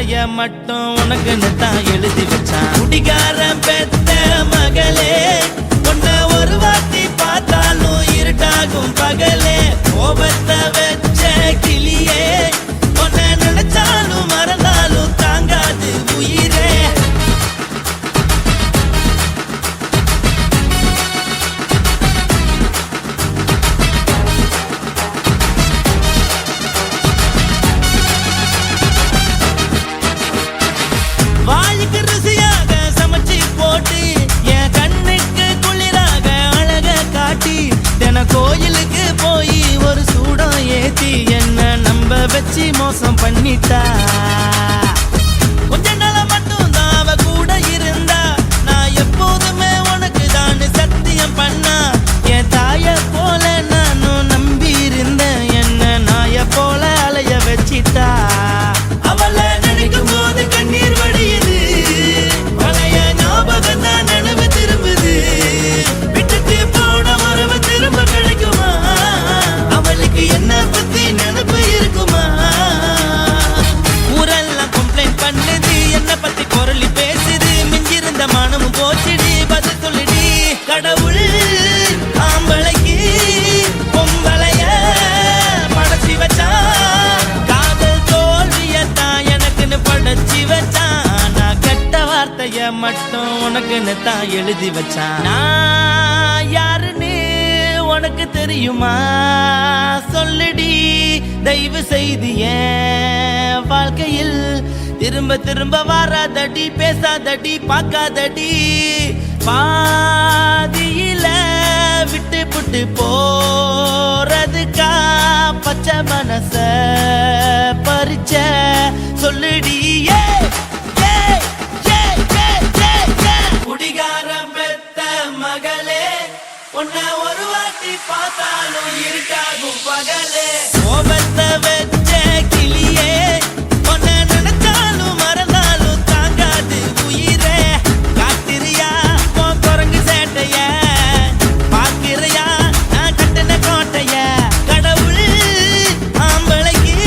வார்த்தைய மட்டும் உனக்குன்னு தான் எழுதி வச்சான். குடிகாரன் பெத்த மகளே, உன்னை ஒரு வாட்டி பார்த்தாலும் இருட்டாகும் பகலே. கோபத்தை வச்ச கிளியே, உன்னை நினைச்சாலும் மறந்தாலும் தாங்காது உயிரே. வாய்க்கு ருசியாக சமைச்சு போட்டு என் கண்ணுக்கு குளிராக அழக காட்டி தின கோயிலுக்கு போய் ஒரு சூடம் ஏத்தி என்ன நம்ப வச்சு மோசம் பண்ணிட்டா. கொஞ்ச நாள மட்டும் தான் அவ கூட இருந்தா, நான் எப்போதுமே உனக்கு தான் சத்தியம் பண்ணா. என் தாய போல நானும் நம்பி இருந்தேன், என்ன நாய போல அலைய வச்சிட்டா. அவளை நினைக்கும் போது கண்ணீர் வடியுது, பழைய ஞாபகம் தான் நினைவு திரும்புது. விட்டுட்டு போன உறவு திரும்ப கிடைக்குமா? அவளுக்கு என்ன பத்தி நினைப்பு இருக்குமா? ஊரெல்லாம் கம்ப்ளைண்ட் பண்ணுது, என்ன பத்தி குரலி பேசுது. மிஞ்சிருந்த மனமும் போச்சுடி, பதில் சொல்லுடி. கடவுள் ஆம்பளைக்கு பொம்பளைய படைச்சி வச்சான், காதல் தோல்வியத்தான் எனக்குன்னு படைச்சி வச்சான். நான் கெட்ட வார்த்தைய மட்டும் உனக்குன்னு தான் எழுதி வச்சான். நான் யாருன்னு உனக்கு தெரியுமா? சொல்லுடி தயவு செய்து என் வாழ்க்கையில் திரும்ப திரும்ப வராதடி, பேசாதடி, பார்க்காதடி. பாதியில விட்டு புட்டு போறதுக்கா பச்சை மனச பறிச்ச சொல்லுடி. குடிகாரம் பெத்த மகளே, உன்னை ஒரு வாட்டி பார்த்தாலும் இருக்காகும் பகலே. கோபத்தை வச்ச கிளியே, உன்னை நினைச்சாலும் மறந்தாலும் தாங்காது உயிரே. காத்திரியா உன் குரங்கு சேட்டைய, பார்க்கிறையா நான் கட்டின கோட்டைய. கடவுள் ஆம்பளைக்கு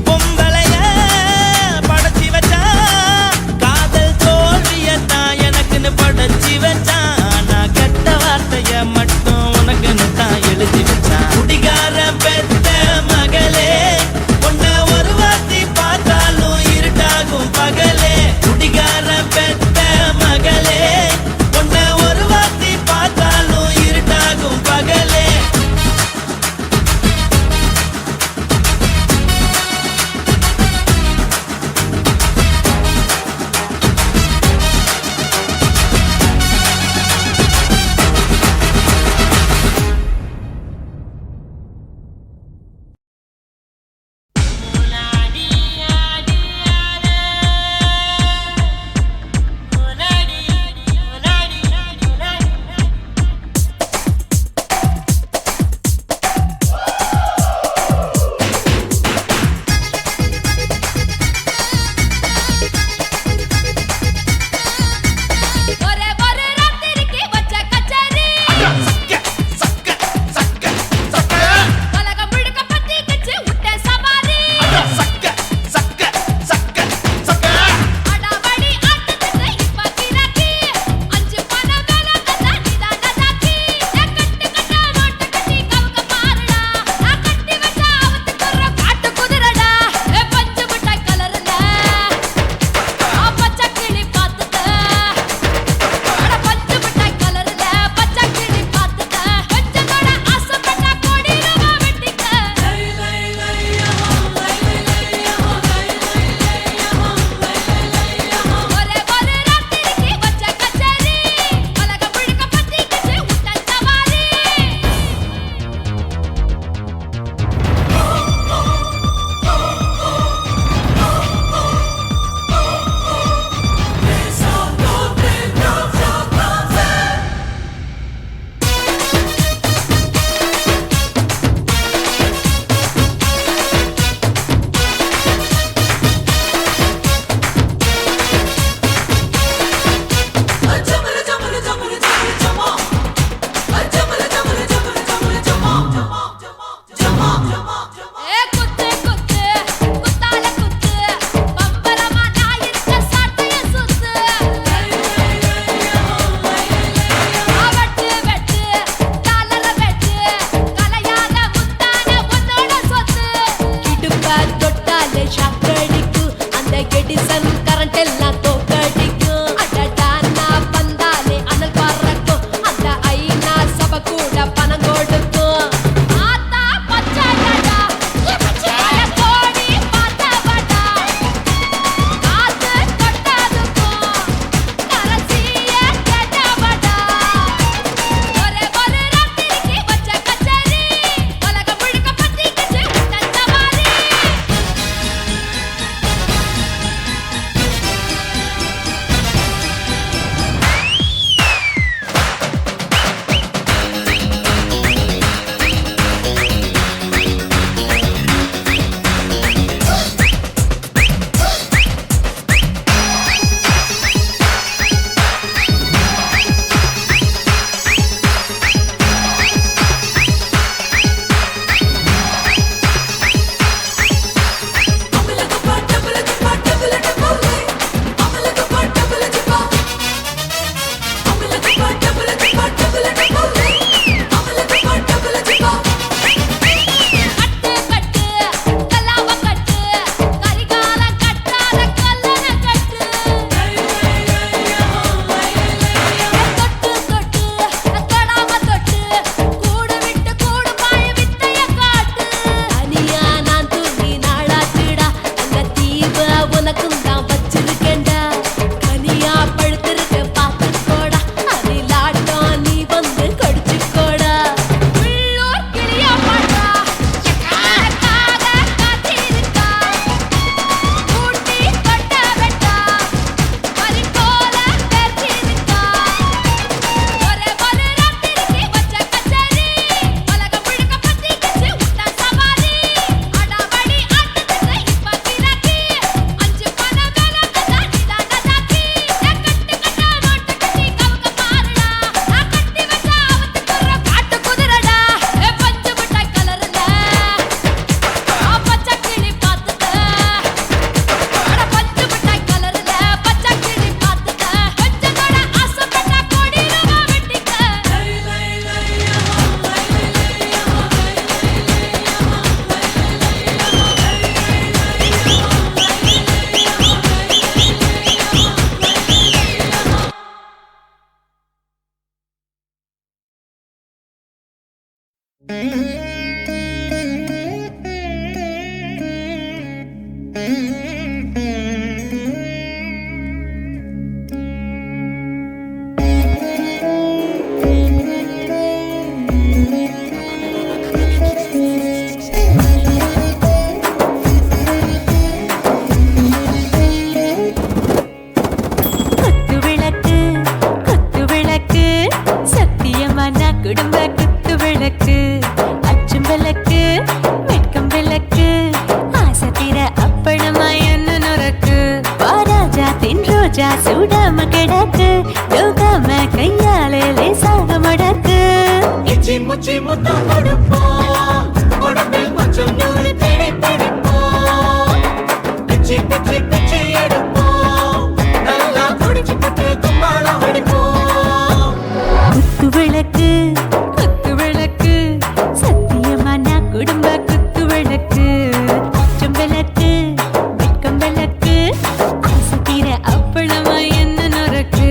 பொம்பளைய படைச்சி வச்சா, காதல் தோல்வியத்தான் எனக்குன்னு படைச்சி வச்சான். நான் கெட்ட வார்த்தைய மட்டும் உனக்குன்னு தான் எழுதி வச்சான். குடிகாரன் பெத்த குடும்ப குத்து விளக்கு அச்சும் விளக்கு வெட்கம் விளக்கு ஆசை தீர அப்பளமா என்ன நொறக்கு வாராஜா தின் ரோஜா சூடாம கிடக்கு யோகாம கையாலே லேசாக மடக்கு இச்சி முச்சி முத்தம் கொடுப்போம் உடம்பில் கொஞ்சம் நூறு தேடி பிடிப்போம் பிச்சி பிச்சி பிச்சி எடுப்போம் நல்லா குடிச்சு பட்டு கும்பாலம் அடிப்போம் குத்து விளக்கு குத்து விளக்கு சத்தியமான குடும்ப குத்து விளக்கு அச்சம் விளக்கு வெட்கம் விளக்கு ஆசை தீர அப்பளமா என்ன நொறக்கு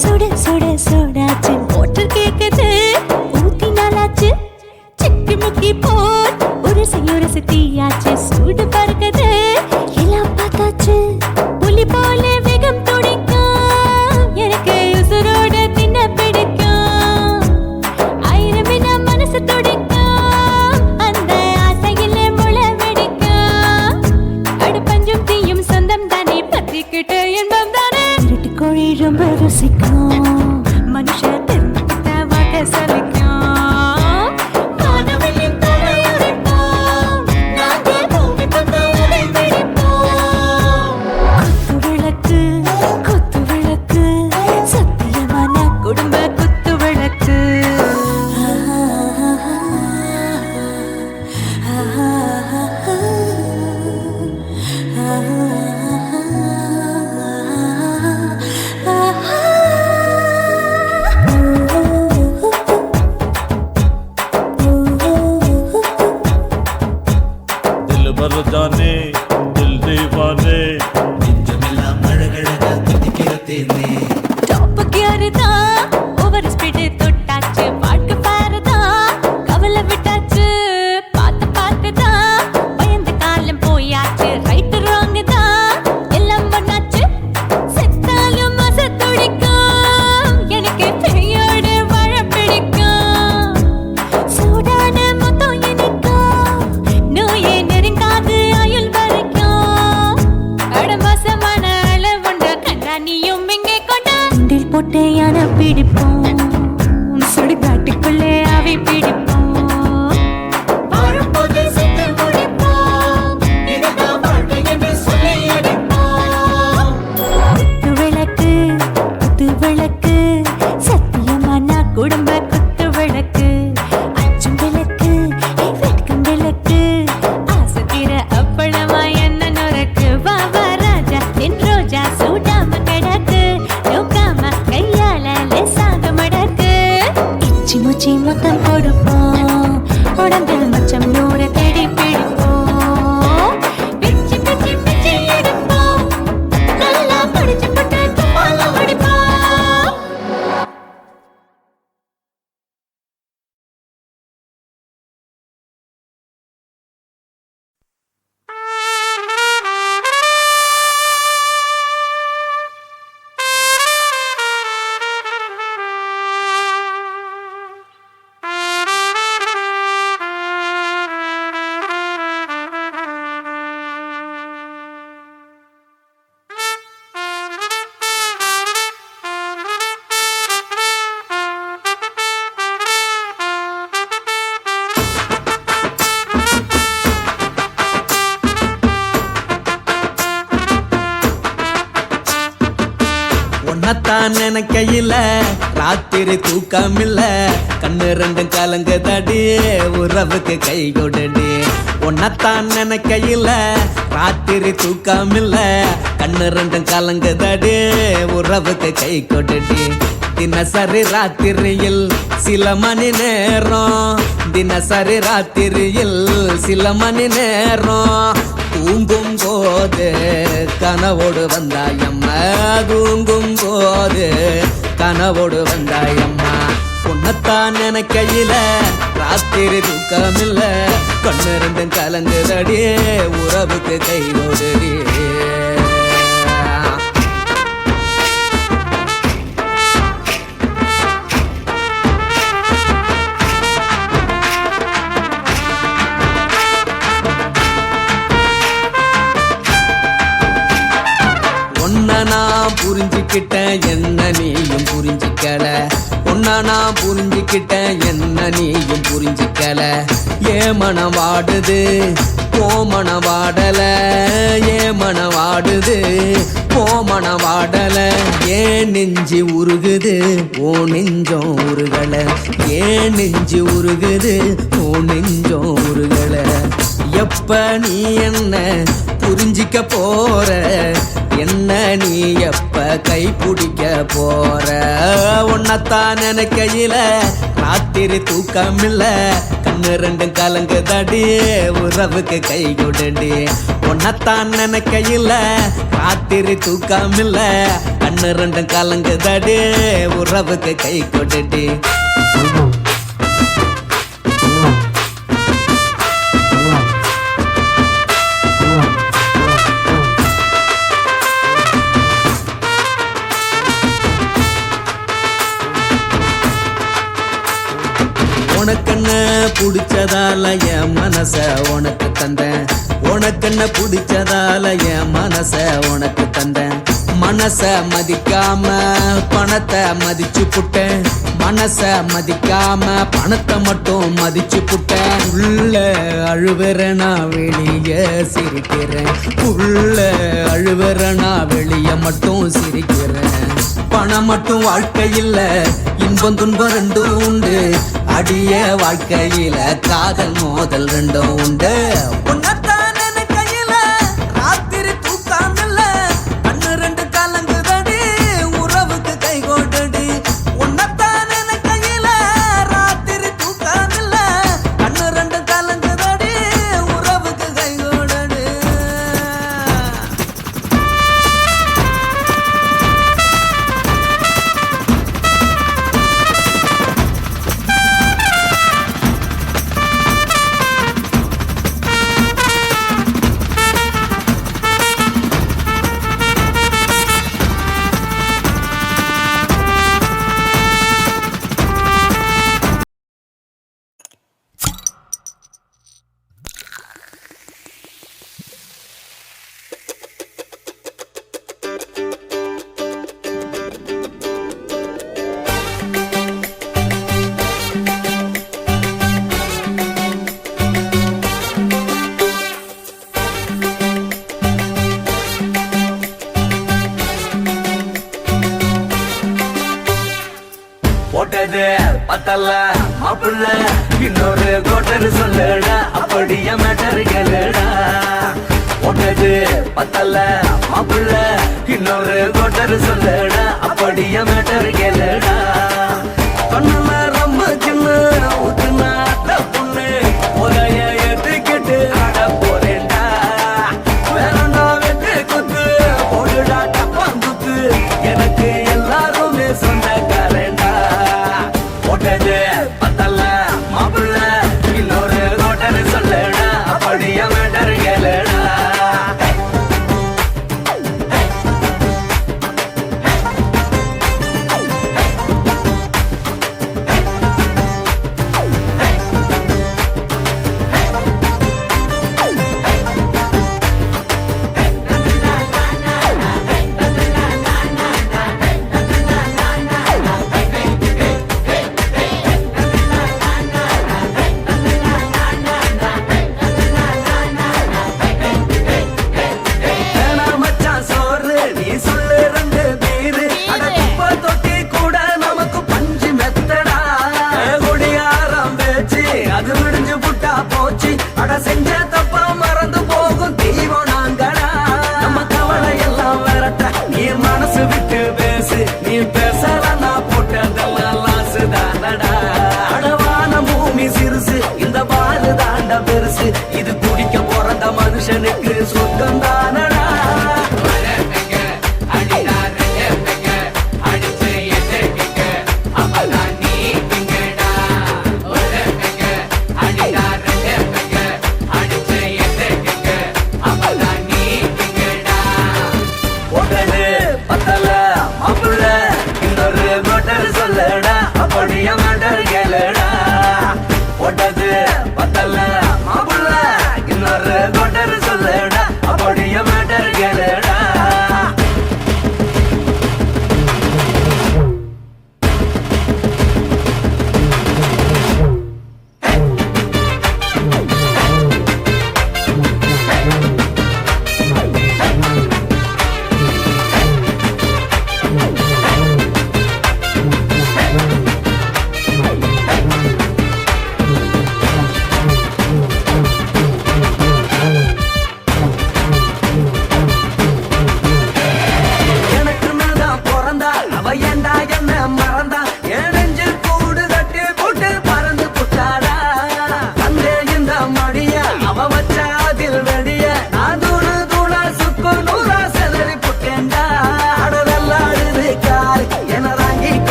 சுட சுட சோடாச்சு மோட்டர் கேக்குது ஊத்தி நாளாச்சு சிக்கி முக்கி போல் உரசி தீயாச்சு சூடு பறக்குது எல்லாம் பார்த்தாச்சு புலி போல வேகம் துடிக்கும் எனக்கு உசுரோட தின்ன பிடிக்கும் ஆயிரம் என்ன மனசு துடிக்கும் அந்த ஆசையில முளை வெடிக்கும் அடுப்பஞ்சும் தீயும் சொந்தம் தானே பத்திக்கிட்டு என்பம் தானே கோழி ரொம்ப ருசிக்கும் மனுஷ தெரிஞ்சுக்கிட்ட வாக்க சலிக்கும் காணவெளியும் தலையுரைப்போம் நாங்கள் பூமி பக்கம் உடை பிடிப்போம் குத்து விளக்கு உன்னத்தான் நினைக்கையில ராத்திரி தூக்கமில்ல கண்ணு ரெண்டும் கலங்குதடி உறவுக்கு கை கொடுடி உன்னத்தான் நினைக்கையில ராத்திரி தூக்கமில்ல கண்ணு ரெண்டும் கலங்குதடி உறவுக்கு கை கொடுடி தினசரி ராத்திரியில் சில மணி நேரம் தினசரி ராத்திரியில் சில மணி நேரம் தூங்கும் போது கனவோடு வந்தாயம்மா தூங்கும் போது கனவோடு வந்தாயம்மா உன்னத்தான் நினைக்கையில ராத்திரி தூக்கமில்ல கண்ணு ரெண்டும் கலங்குதடி உறவுக்கு கை ஓடுடி நான் புரிஞ்சுக்கிட்டேன் என்ன நீயும் புரிஞ்சிக்கல உன்ன நான் புரிஞ்சுக்கிட்டேன் என்ன நீயும் புரிஞ்சிக்கல ஏன் மனம் வாடுது போ மனம் வாடல ஏன் மனம் வாடுது போ மனம் வாடல ஏன் நெஞ்சு உருகுது ஓ நெஞ்சம் உருகல ஏன் நெஞ்சு உருகுது ஓ நெஞ்சம் உருகல எப்ப நீ என்ன புரிஞ்சிக்க போற என்ன நீ எப்ப கை பிடிக்க போற உன்னத்தான் நினைக்கையில ராத்திரி தூக்கமில்ல கண்ணு ரெண்டும் கலங்குதடி உறவுக்கு கை கொடுடி உன்னத்தான் நினைக்கையில ராத்திரி தூக்கமில்ல கண்ணு ரெண்டும் கலங்குதடி உறவுக்கு கை கொடுடி உனக்கென்ன பிடிச்சதால என் மனச உனக்கு தந்தேன் உனக்கென்ன பிடிச்சதால என் மனச உனக்கு தந்தேன் மனச மதிக்காம பணத்தை மதிச்சு புட்டேன் மனச மதிக்காம பணத்தை மட்டும் மதிச்சு புட்டேன் உள்ள அழுவுறனா வெளிய சிரிக்கிறேன் உள்ள அழுவுறனா வெளிய மட்டும் சிரிக்கிறேன் பணம் மட்டும் வாழ்க்கையில் இன்பம் துன்பம் ரெண்டும் உண்டு அடிய வாழ்க்கையில காதல் மோதல் ரெண்டும் உண்டு உன்னத்தான் நினைக்கையில ராத்திரி தூக்கமில்ல கண்ணு ரெண்டு கலங்குதடி உறவுக்கு கை கொடுடி உன்னத்தான் நினைக்கையில ராத்திரி தூக்கமில்ல கண்ணு ரெண்டு கலங்குதடி உறவுக்கு கை கொடுடி போட்டது பத்தல்ல மாப்புள்ள இன்னொரு கோட்டர் சொல்லுடா அப்படியே மேட்டர் கேளுடா போட்டது பத்தல்ல மாப்புள்ள இன்னொரு கோட்டர் சொல்லுடா அப்படியே மேட்டர் கேளுடா கண்ணுல ரொம்ப சின்ன ஊத்துனா பொண்ணு உதய ஏத்துக்கிட்டு ஆட போறேன்டா வேறண்டா வெட்டு குத்து போடுடா டப்பாங்குத்து எனக்கு எல்லாருமே சொந்தக்காரண்டா போட்டது பத்தல்ல மாப்புள்ள இன்னொரு கோட்டர் சொல்லுடா அப்படியே மேட்டர் கேளுடா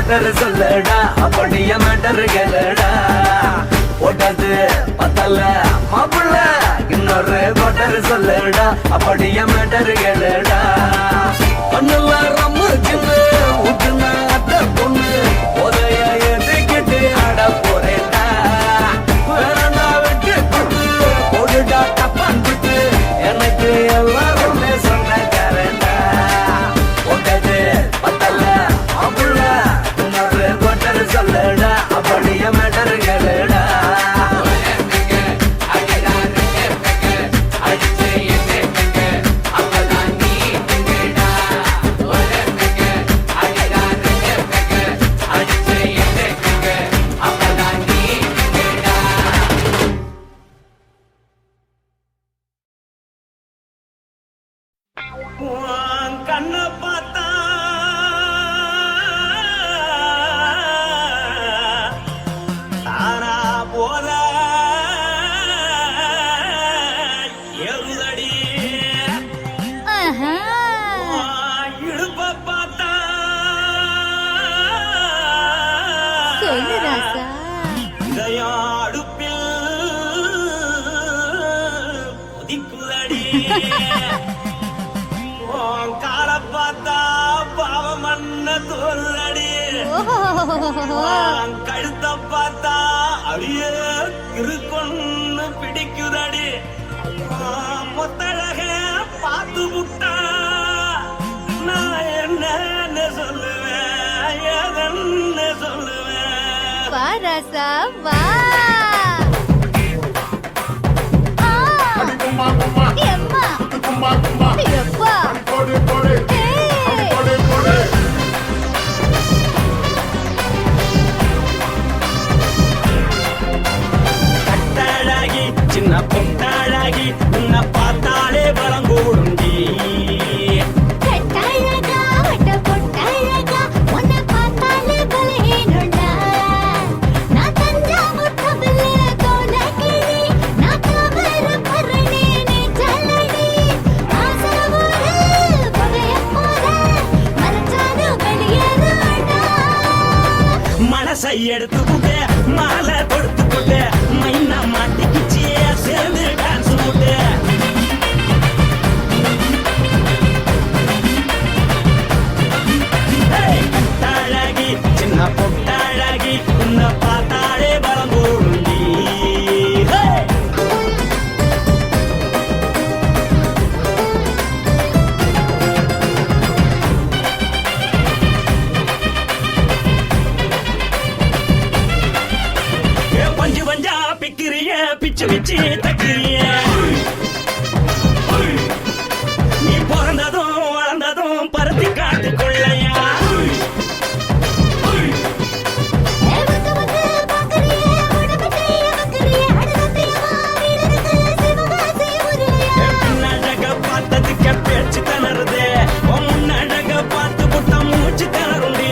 கோட்டர் சொல்லடா அப்படிய மேட்டர் கேளடா போட்டது பத்தல மாப்பிள்ள இன்னொரு கோட்டர் சொல்லடா அப்படிய மேட்டர் கேளடா பண்ணல ரம்மு கிண்ணு ஊட்டுனா அத்த பொண்ணு உதய எதுக்கிட்டு ஆட போறேன்டா வேறண்டா வெட்டு குட்டு போடுடா தப்பான் விட்டு எனக்கு எல்லாருமே சொன்னக்காரண்டா போட்டது பத்தல மாப்பிள்ள இன்னொரு கோட்டர் சொல்லடா அப்படிய மேட்டர் கேளடா கண்ண பார்த்தா தானா போல எருதடி இடுப்ப பார்த்தா சொல்லு ராசா. இதயம் அடுப்பில் ஒதிக்குதடி கால பார்த்தா பாவம் மண்ண தோல்றடி கழுத்த பார்த்தா அடியே இருக்குன்னு பிடிக்குதடி மொத்தழக பார்த்து விட்டா நான் என்ன சொல்லுவேன் எதன்னு சொல்லுவேன். வா ராசா வா. எம்மா எப்பா கட்டாழாகி சின்ன பொட்டாழாகி உன்னை பார்த்தாலே பலம் கூடுண்டி கட்டாழகா வட்ட பொட்டாழகா உன்னை பார்த்தாலே பலஹீனண்டா. நான் தஞ்சாவூர் தவில கோலகிரி நான் கவர பரணி நீ ஜல்லடி ஆசவூரு பகைய போற மரச்சாது வெளியேறாடா. மனசை எடுத்துக்கிட்டே மாலை கொடுத்துக்கிட்டே மைனா மாட்டிக்கிச்சு சேர்ந்து டான்ஸ் போட்டு கட்டாழகி சின்ன பொட்டாழகி உன்னை பார்த்தாலே பலம் கூடுண்டி. பஞ்சு பஞ்சா பிக்கிறிய பிச்சு பிச்சு தக்கிறிய நீ பிறந்ததும் வளர்ந்ததும் பருத்தி காட்டுக்குள்ளையா வந்து வந்து பாக்கறியே உடம்பு கைய வக்கறியே அடகத்தையமா வீடருக்கு சிவகாசி ஊருலையா. பின்னழக பார்த்ததுக்கு பேச்சு திணறுது முன்னழக பார்த்து புட்ட மூச்சு திணறுண்டி.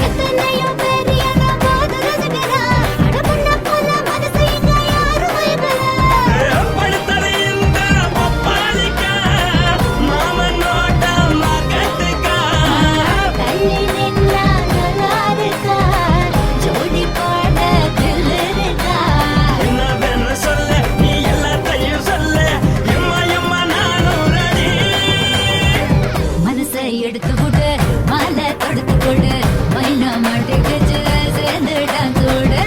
எத்தனையோ பேர் என்ன போது ரசிக்கிறா அட முன்ன போல மனசை இங்க யாரும் மயக்கல. படுத்தது இந்த பப்பாளிக்கா மாமன் நோட்ட மகட்டுக்கா தள்ளி நின்னா நல்லா இருக்கா ஜோடி பாட தில்லு இருக்கா. என்னவென்னு சொல்ல நீ எல்லாத்தையும் சொல்ல எம்மா எம்மா நானும் ரெடி. மனசை எடுத்து விடு மாலை தொடுத்து கொடு மைனா மாட்டுக்குச்சு சேர்ந்து டான்ஸ் ஓடு.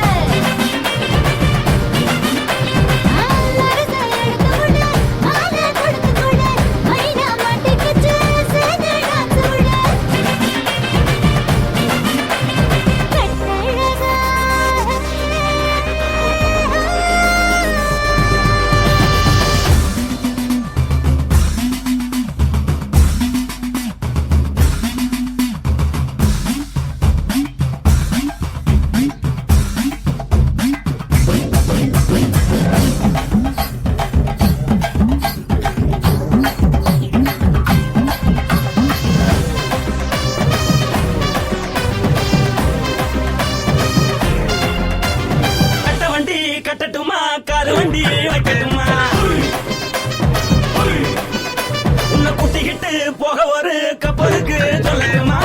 மனசை எடுத்து விடு மாலை தொடுத்து கொடு மைனா மாட்டுக்குச்சு சேர்ந்து டான்ஸ் ஓடு. கட்டழகா கட்ட வண்டி கட்டட்டுமா காரு வண்டி வைக்கட்டுமா உன்னை கூட்டிக்கிட்டு போக ஒரு கப்பலுக்கு சொல்லட்டுமா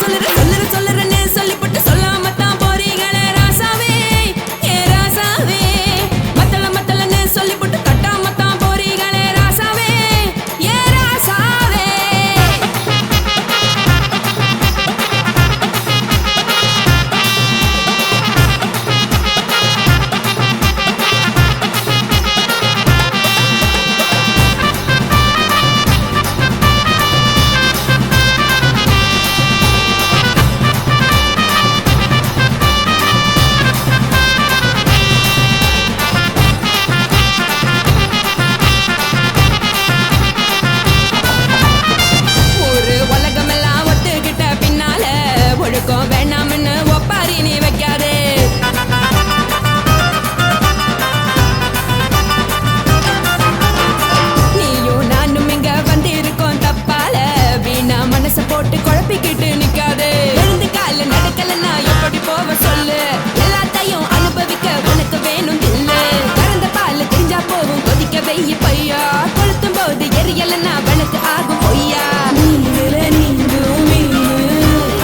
சொல்லுறேன்னு சொல்லிப்பட்டு சொல்லாம தான் போறீங்களே ராசாவே ஏ ராசாவே மத்தலன்னு சொல்லிப்பட்டு கட்டாம தான் போறீங்களே ராசாவே ஏ ராசாவே ஒரு உலகமெல்லாம் ஒத்துக்கிட்ட பின்னால ஒழுக்கம் வேண்டாம்னு ஒப்பாரி நீ வைக்காதே நீயும் நானும் இங்க வந்திருக்கோம் தப்பால வீணா மனச போட்டு குழப்பிக்கிட்டு நிக்காதே எழுந்து கால நடக்கலன்னா எப்படி போவ சொல்லு எல்லாத்தையும் அனுபவிக்க உனக்கு வேணும் இல்ல கறந்த பால் தெரிஞ்சா போகும் கொதிக்க வெய்ய பையா கொளுத்தும் போது எரியலன்னா வனக்கு ஆகும் பொய்யா நீங்கள நீங்கும் மீனு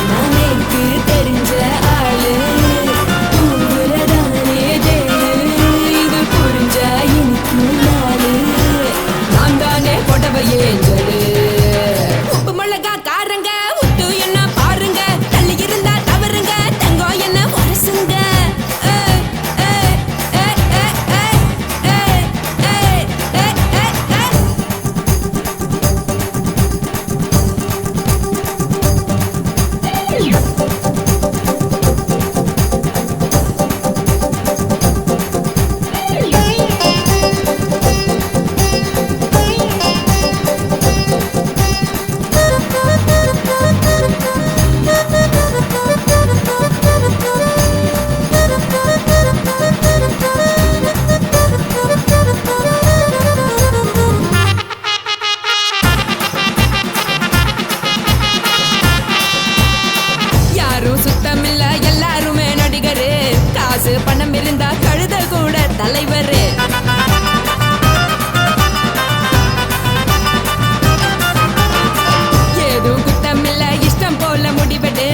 நான் எனக்கு தெரிஞ்ச ஆளு உங்களதானே தேடு இது புரிஞ்சா எனக்கு நாளு நான் தானே புடவை ஏஞ்சலு உப்பு மிளகா காரங்க உத்து என்ன பாருங்க தள்ளி இருந்தா தவறுங்க தங்கம் என்ன வரசுங்க யாரும் சுத்தமில்ல எல்லாருமே நடிகரு காசு பணம் இருந்தா கழுத கூட தலைவரு ஏதும் குத்தமில்ல இஷ்டம் போல முடிவெடு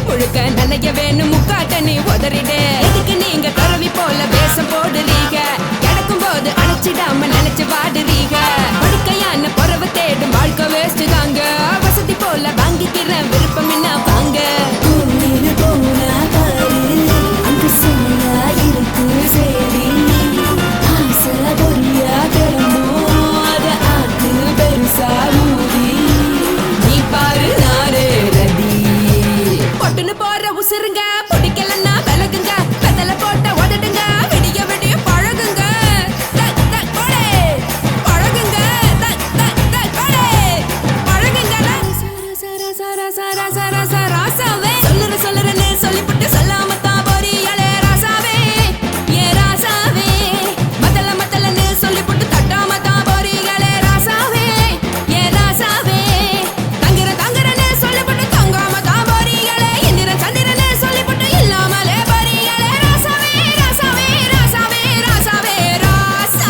முழுக்க நனைய வேணும் முக்காட்ட நீ உதறிடு எதுக்கு நீங்க கரவி போல வேஷம் போடுறீங்க கிடக்கும் போது அணைச்சிடாம நினைச்சு வாடுறீங்க படுக்கையான பொறவை தேடும் வாழ்க்கை வேஸ்ட் தாங்க வசதி போல வாங்கிக்கிறேன் விருப்பம் என்ன வாங்க போனா பாரு அங்கு சுமையா இருக்கு சரி ஆசை பொரியா கிளம்பும் அத ஆத்து பெருசா ஊதி நீ பாரு நானே ரதி பொட்டுன்னு போற உசுருங்க பிடிக்கலன்னா விலகுங்க கதல போட்ட உதடுங்க விடிய விடிய பழகுங்க கொடை பழகுங்க கொடை பழகுங்க ராசாவே சொல்லுறேன்னு சொல்லிப்புட்டு சொல்லாம தான் போறீங்களே ராசாவே ஏ ராசாவே மத்தலன்னு சொல்லிப்புட்டு தட்டாம தான் போறீங்களே ராசாவே ஏ ராசாவே தங்குறேன்னு சொல்லிப்புட்டு தங்காம தான் போறீங்களே இந்திரன் சந்திரன்னு சொல்லிப்புட்டு இல்லாமலே போறீங்களே ராசாவே ராசாவே ராசாவே ராசாவே ராசா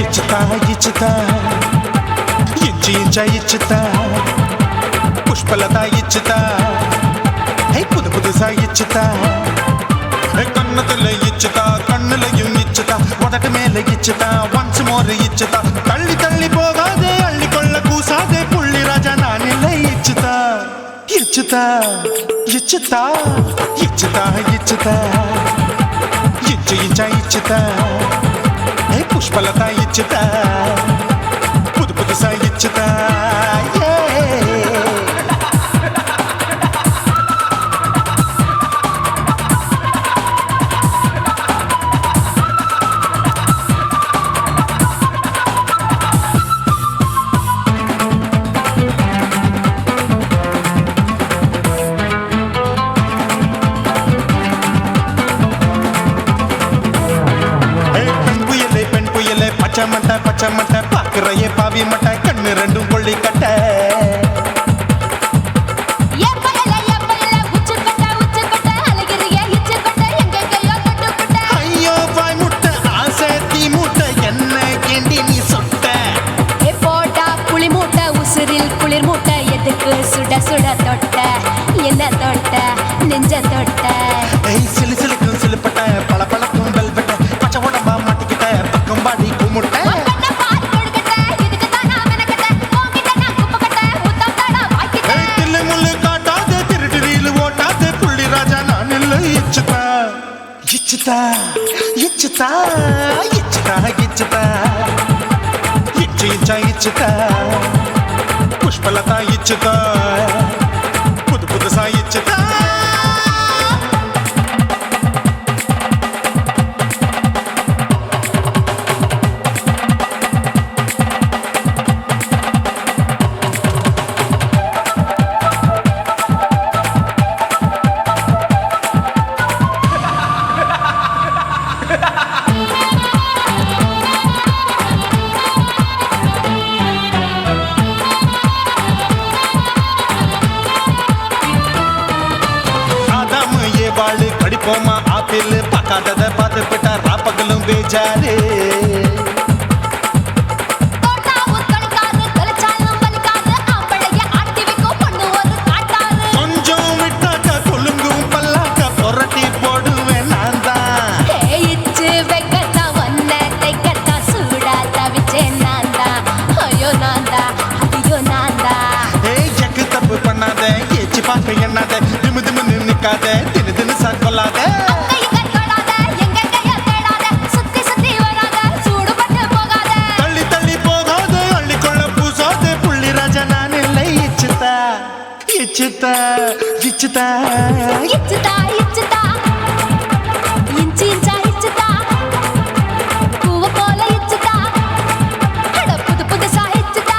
ఇచ్చుతా ఇచ్చుతా పుష్పలత ఇచ్చుతా புதுசா இச்சுதா கண்ணத்துல இச்சுதா கண்ணுலையும் இச்சுதா உதட்டு மேல இச்சுதா ஒன்ஸ் மோர் இச்சுதா தள்ளி தள்ளி போகாதே அள்ளி கொள்ள கூசாதே புள்ளி ராஜா நான் இல்லை இச்சுதா இச்சுதா இச்சுதா இச்சுதா இச்சுதா இச்சுதா புஷ்பலதா இச்சுதா புதுசா இச்சுதா பச்சை மட்டை பாக்குறையே பாவி மட்டை கண்ணு ரெண்டும் கொள்ளி கட்ட ஐயோ பாய் முட்டை ஆசை தீ மூட்டை என்ன கேண்டி நீ சொட்ட புளி மூட்டை உசுரில் குளிர் மூட்டை எதுக்கு சுட சுட தொட்ட என்ன தொட்ட நெஞ்ச தொட்ட சிலு சிலுக்கும் சிலுப்பட்ட பல பழக்கும் வெல்வெட்ட பச்சை உடம்பா மாட்டிக்கிட்ட பக்கம் பாடி குமுட்ட தில்லு முள்ளு காட்டாத திருட்டு ரீலு ஓட்டாத புள்ளி ராஜா நான் இல்லை இச்சுதா இச்சுதா இச்சுதா இச்சுதா இச்சுதா இச்சு இச்சா இச்சுதா புஷ்பலதா இச்சுதா புது புதுசா இச்சுதா வாழு கடிப்போமா ஆப்பிள் பார்க்காதத பார்த்து விட்டா ராப்பகலும் பேஜாரு கொஞ்சம் விட்டாக்க கொலுங்கும் பல்லாக்க புரட்டி போடுவேன் நான் தான் எக்கு தப்பு பண்ணாத ஏச்சி பார்க்க எண்ணாத திமு திமுன்னு நிக்காத தினு தினு சாக்கொள்ளாத தள்ளி தள்ளி போகாத அள்ளிக்கொள்ள பூசாத புள்ளி ராஜா நான் இல்லை இச்சுதா இச்சுதா இச்சுதா இச்சுதா இச்சுதா இஞ்சி இஞ்சா இச்சுதா பூவ போல இச்சுதா அட புது புதுசா இச்சுதா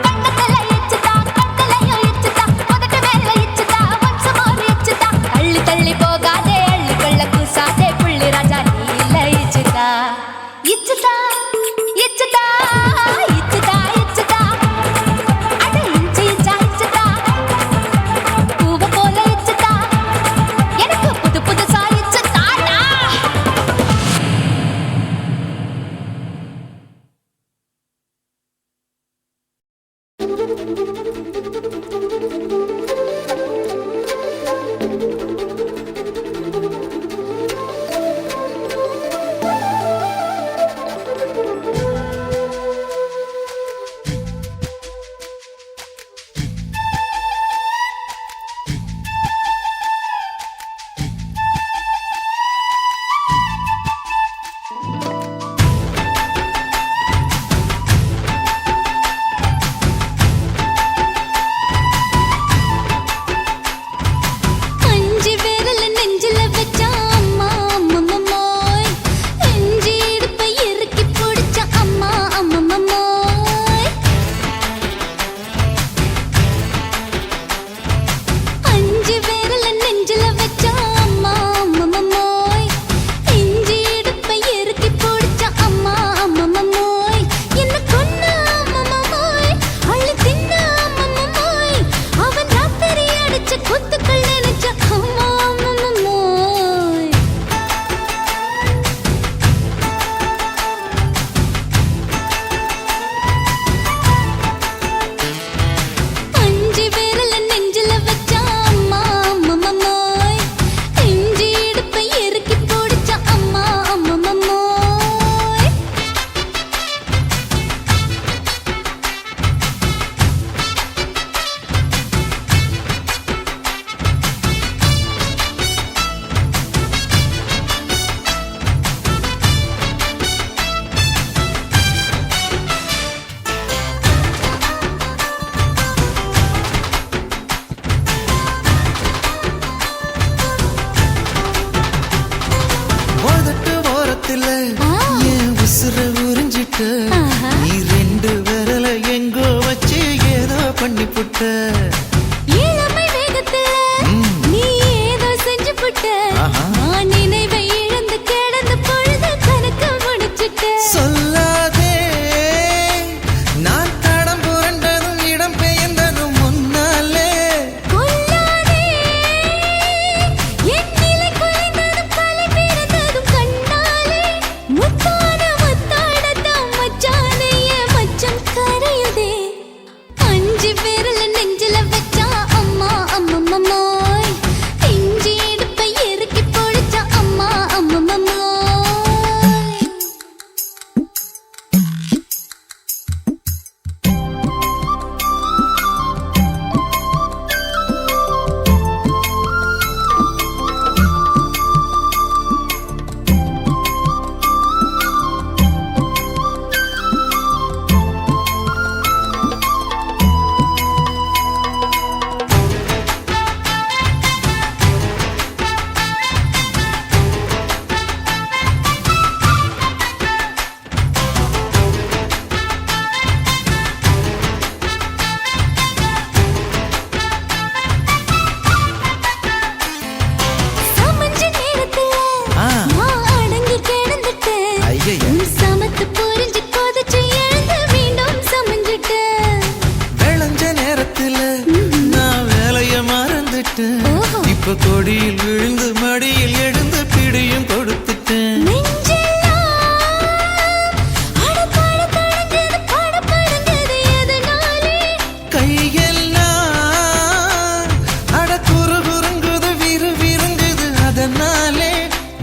கண்ணத்துல இச்சுதா கட்டலையும் இச்சுதா முதட்டு மேல இச்சுதா வம்சமோர் இச்சுதா தள்ளி தள்ளி போகாதே அள்ளி கொள்ள கூசாதே புள்ளி ராஜா நீ இல்ல இச்சுதா இச்சுதா இச்சுதா இச்சுதா இச்சுதா அட இஞ்சி இஞ்சா இச்சுதா பூவ போல இச்சுதா எனக்கு புது புதுசா இச்சுதாடா அஞ்சு விரல் நெஞ்சில வச்சா அம்மா அம்மம்மோய் நெஞ்சி இடுப்பை இறுக்கி பிடிச்ச அம்மா அம்மம்மோய் அஞ்சு விரல் நெஞ்சில வச்சா அம்மா அம்மம்மோய் நெஞ்சி இடுப்பை இறுக்கி பிடிச்ச அம்மா அம்மம்மோய் என்ன கொன்ன அம்மம்மோய் அள்ளி தின்ன அம்மம்மோய் அவன் ராத்திரி அடிச்ச குத்துக்கள் நினைச்ச அம்மா அம்மம்மோய் அஞ்சு விரல் நெஞ்சில வச்சா அம்மா அம்மம்மோய் நெஞ்சி இடுப்பை இறுக்கி பிடிச்ச அம்மா அம்மம்மோய் உதட்டு ஓரத்துல என் உசுர உறிஞ்சிட்டு நீ ரெண்டு விரல எங்கோ வச்சு ஏதோ பண்ணி புட்ட இளமை வேகத்துல நீ ஏதோ செஞ்சு புட்ட நான் நினைவை இழந்து கிடந்த பொழுது கணக்க முடிச்சிட்ட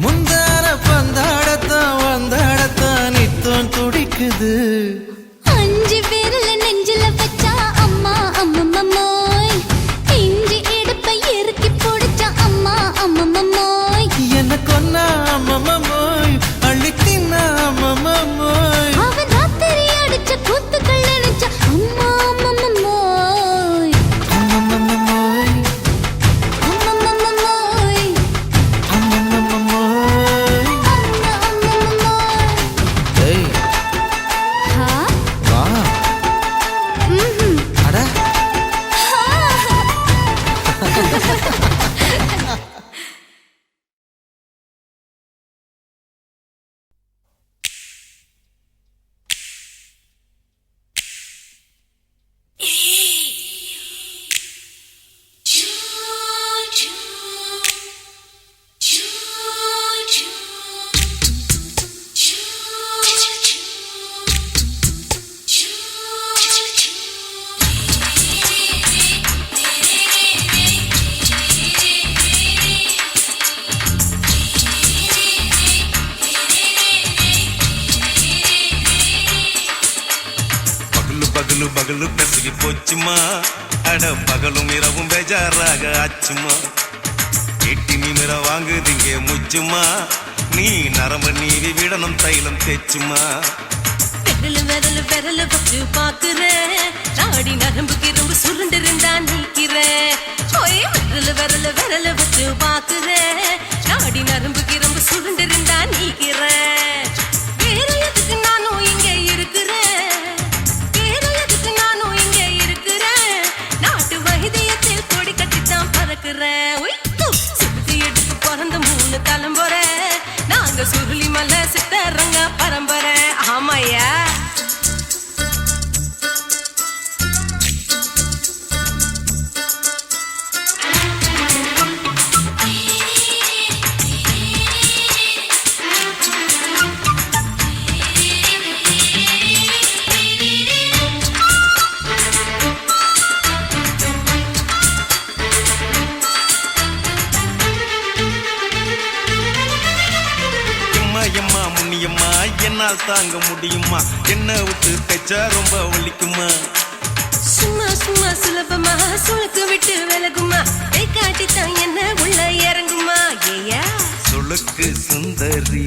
முந்தான பந்தாடத்தான் வந்தாடத்தான் நித்தம் துடிக்குது. 5 விரல நெஞ்சில வச்சா அம்மா அம்மம்மோய், இஞ்சி இடுப்பை இறுக்கி பிடிச்சா அம்மா அம்மம்மோய், என்ன கொன்னா அம்மம்மோய், அள்ளி தின்னா அம்மம்மோய். அவன் ராத்திரி அடிச்ச கூத்துக்கள் நினைச்சா அம்மா அம்மம்மோய், அம்மம்மோய், அம்மம்மோய், அம்மம்மோய். அம்மா அம்மம்மோய். ஏய் ஹா? வா. ம்ஹும். அட பகலு பகலு பெசகி போச்சுமா, அட பகலும் இரவும் பேஜாராக ஆச்சுமா. எட்டி நிமிர வாங்குதிங்க முச்சுமா, நீ நரம்ப நீவி விடணும் தைலம் தேச்சுமா. விரலு விரலு விரலு வச்சு பாக்குறேன், நாடி நரம்பு கிரம்பு சுருண்டிருந்தா நீக்கிறேன். ஓய் விரலு விரலு விரலு வச்சு பாக்குறேன், நாடி நரம்பு கிரம்பு சுருண்டிருந்தா நீக்கிறேன். வேற எதுக்கு நானும் இங்க இருக்கிறேன், வேற எதுக்கு நானும் இங்க இருக்கிறேன். நாட்டு வைத்தியத்தில் கொடி கட்டித்தான் பறக்கிறேன். சுத்தி எடுத்து பிறந்த 3 தலைமுறை, நாங்க சுருளி மலை சித்தரங்க பரம்பரை. ஆமாயா எம்மா முன்னியம்மா என்னால் தாங்க முடியுமா, என்ன விட்டு தைச்சா ரொம்ப வலிக்குமா. சும்மா சும்மா சுலபமா சுளுக்கு விட்டு விலகுமா, கை காட்டித்தான் என்ன உள்ள இறங்குமா. ஏயா சுளுக்கு சுந்தரி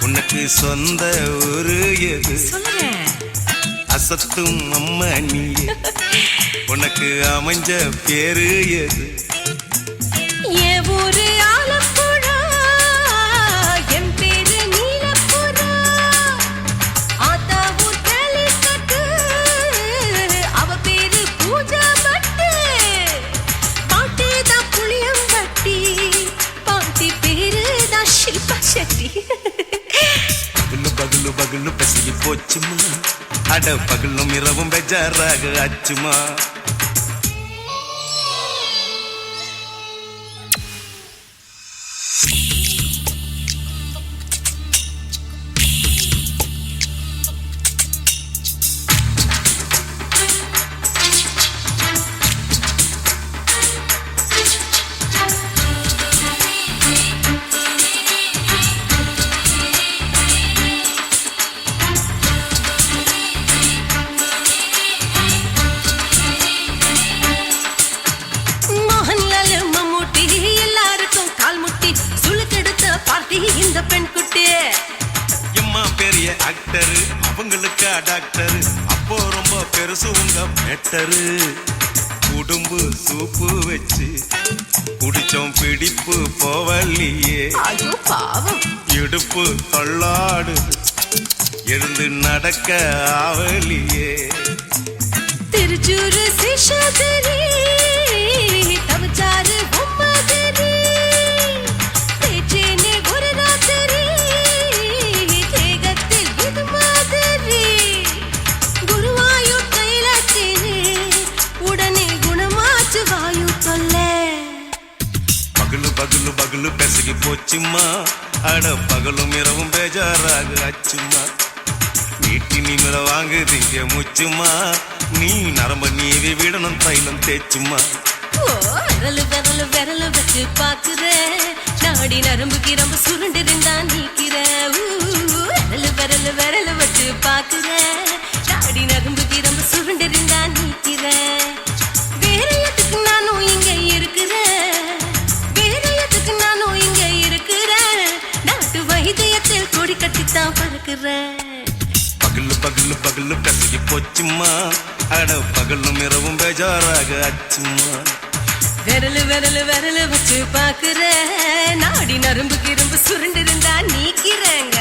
உனக்கு சொந்த ஊரு எது, சொல்றேன் அசத்தும் அம்மா நீ உனக்கு அமைஞ்ச பேரு எது. என் ஊரு ஆலப்புழா, என் பேரு நீலப்புறா. ஆத்தா ஊர் கேலிக்கட்டு, அவ பேரு பூஜா பட்டு. பாட்டி தான் புளியம்பட்டி, பாட்டி பேரு தான் ஷில்பா செட்டி. பகலு பகலு பகலு பசிய போச்சுமா, அட பகலும் இரவும் பெஜாராக ஆச்சுமா. இந்த பெண் குட்டி எம்மா பெரிய ஆக்டரு, அவங்களுக்கா டாக்டரு, அப்போ ரொம்ப பெருசு உங்க மேட்டரு. குடும்பு சூப்பு வச்சு குடிச்சோம் பிடிப்பு போவல்லையே, ஐயோ பாவம் இடுப்பு தள்ளாடு எழுந்து நடக்க ஆவலியே. திருச்சூரு சிஷாதிரி தவச்சாரு பொம்மதிரி தேச்சேனே ஒரு ராத்திரி தேகத்தில் இது மாதிரி குருவாயூர் கைலாத்திரி உடனே குணமாச்சு வாயு சொல்ல. பகலு பகலு பகலு பெசகி போச்சுமா, அட பகலும் இரவும் பேஜாராக ஆச்சுமா. வீட்டி நிமிர வாங்குதிங்க முச்சுமா, நீ நரம்ப நீவி விடணும் தைலம் தேச்சுமா. விரலு விரலு விரலு வச்சு பாக்குறேன் நாடி நரம்பு கிரம்பு சுருண்டு இருந்தா நீக்கிற விரல் விரல் விரல் வச்சு பாக்குற நாடி நரம்பு கிரம்பு சுருண்டு இருந்தா நீக்கிற வேற எதுக்கு நானும் இங்க இருக்கிறேன் வேற எதுக்கு நானும் இங்க இருக்கிறேன் நாட்டு வைத்தியத்தில் கொடி கட்டித்தான் பறக்கிறேன் பகலு பகலு பகலு கசகி போச்சுமா அட பகலும் இரவும் பேஜாராக அச்சுமா விரல் விரல் விரல் வச்சு பாக்குற நாடி நரம்பு கிரும்பு சுருண்டு இருந்தா நீக்கிறேங்க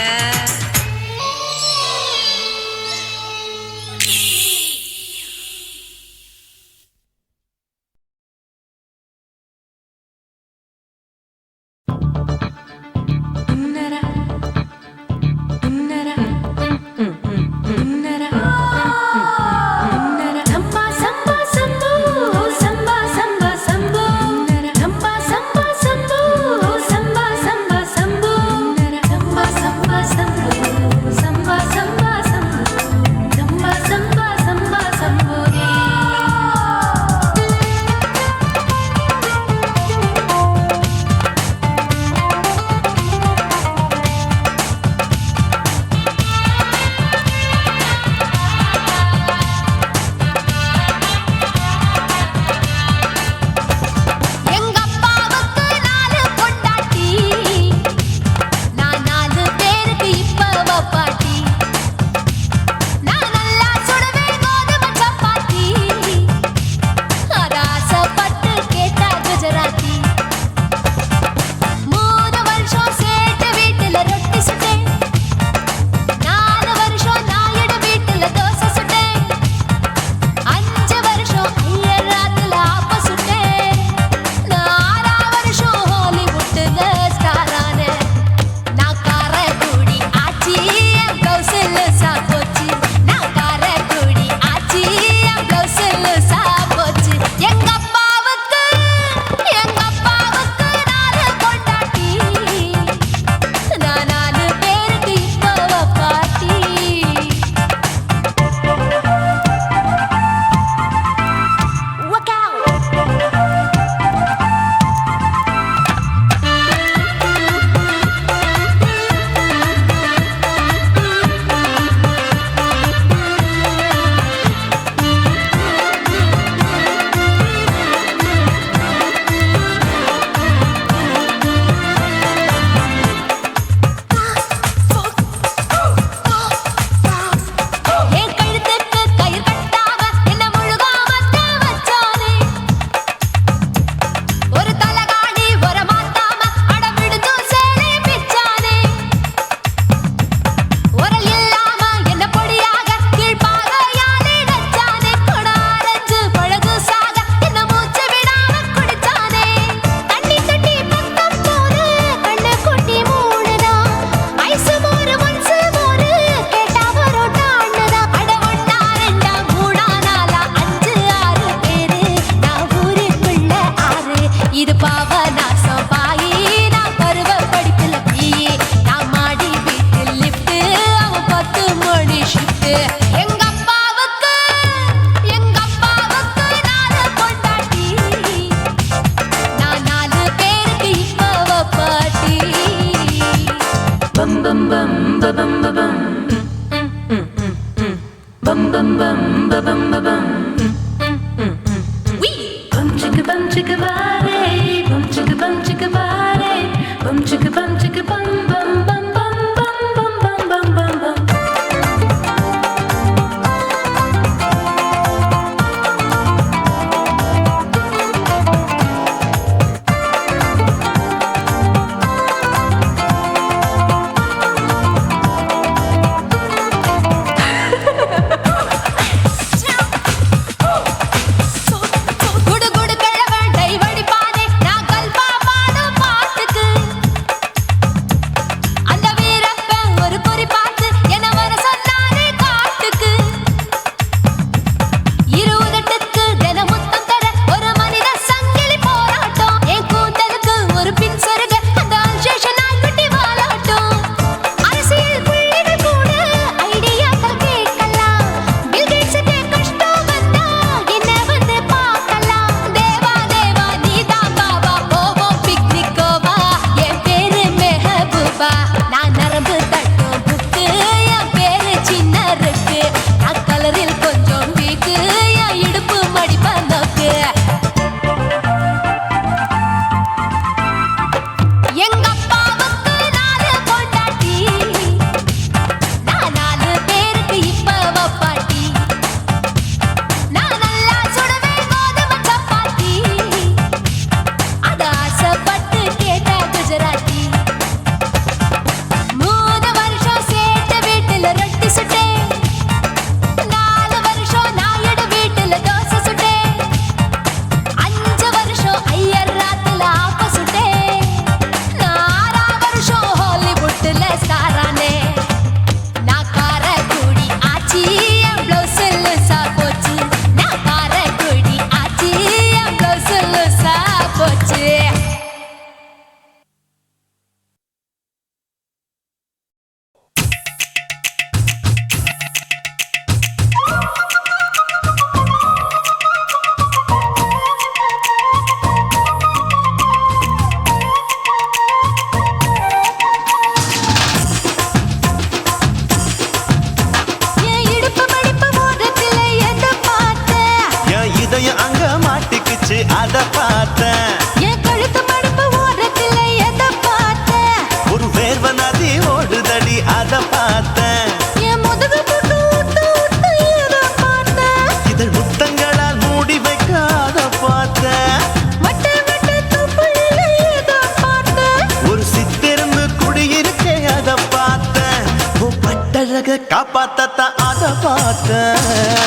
வேர்வ நதி ஓடுதடி அத பார்த்தேன் என் முதுகு போட்டு விட்டு விட்டு எதை பார்த்தேன் இதழ் முத்தங்களால் மூடி வைக்க அத பார்த்தேன் வட்ட வட்ட தொப்புளில எதை பார்த்தேன் ஒரு சித்திருந்து குடியிருக்கே அத பார்த்தேன் உன் பட்டழக காப்பாத்தத்தான் அத பார்த்தேன்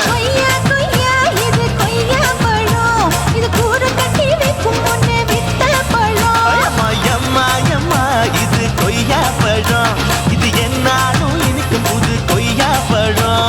கொய்யா கொய்யா இது கொய்யா பழம் இது கூற கட்டி வைக்கும் முன்னே வித்த பழம் அம்மா எம்மா எம்மா இது கொய்யா பழம் இது என்னாலும் இனிக்கும் புது கொய்யா பழம்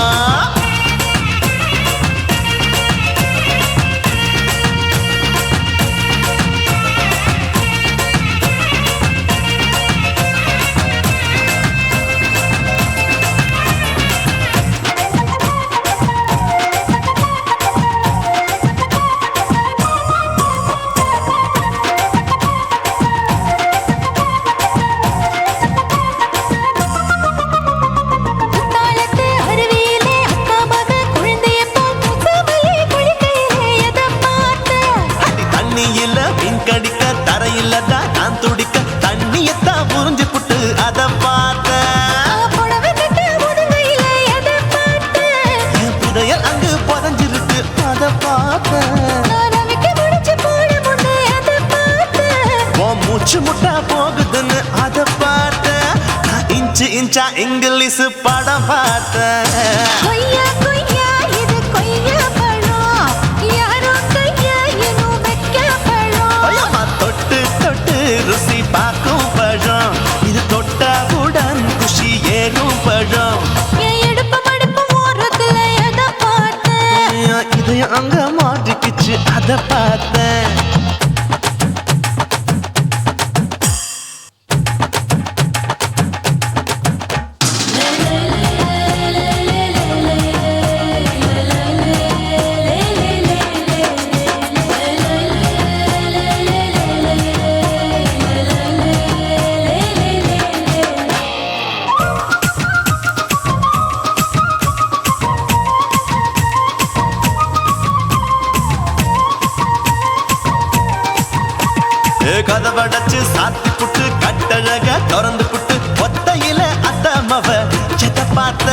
குத்தாலத்து அருவியிலே அக்கா மக குழந்தைய போல் முகமலே குளிக்கையிலே எதை பார்த்தேன் அடி தண்ணி இல்ல மீன் கடிக்க தரையில தான் நான் துடிக்க தண்ணியத்தான் புரிஞ்சு புட்டு அத பார்த்தேன் புடவை கட்ட முதுகையிலே எதை பார்த்தேன் என் புதையல் அங்கு புதஞ்சிருக்கு அத பார்த்தேன் நான் ரவிக்கு முடிச்சு போட முன்னே எதை பார்த்தேன் உன் மூச்சு முட்டா போகுதுன்னு அத பார்த்தேன் நான் இன்ச்சு இன்ச்சா இங்கிலீஷ் படம் பார்த்தேன் கொய்யா கொய்யா இது கொய்யா பழம் யாரோ கையா இன்னும் வைக்க பழம் ஐயம்மா தொட்டு தொட்டு ருசி பார்க்கும் பழம் இது தொட்டவுடன் குஷி ஏறும் பழம் என் இடுப்பு மடுப்பு ஓரத்துல எதை பார்த்தேன் என் இதயம் அங்க மாட்டிக்கிச்சு அத பார்த்தேன் கதவடைச்சு சாத்தி புட்டு கட்டழக திறந்து புட்டு ஒத்தையில அத்தமவ செத்த பார்த்த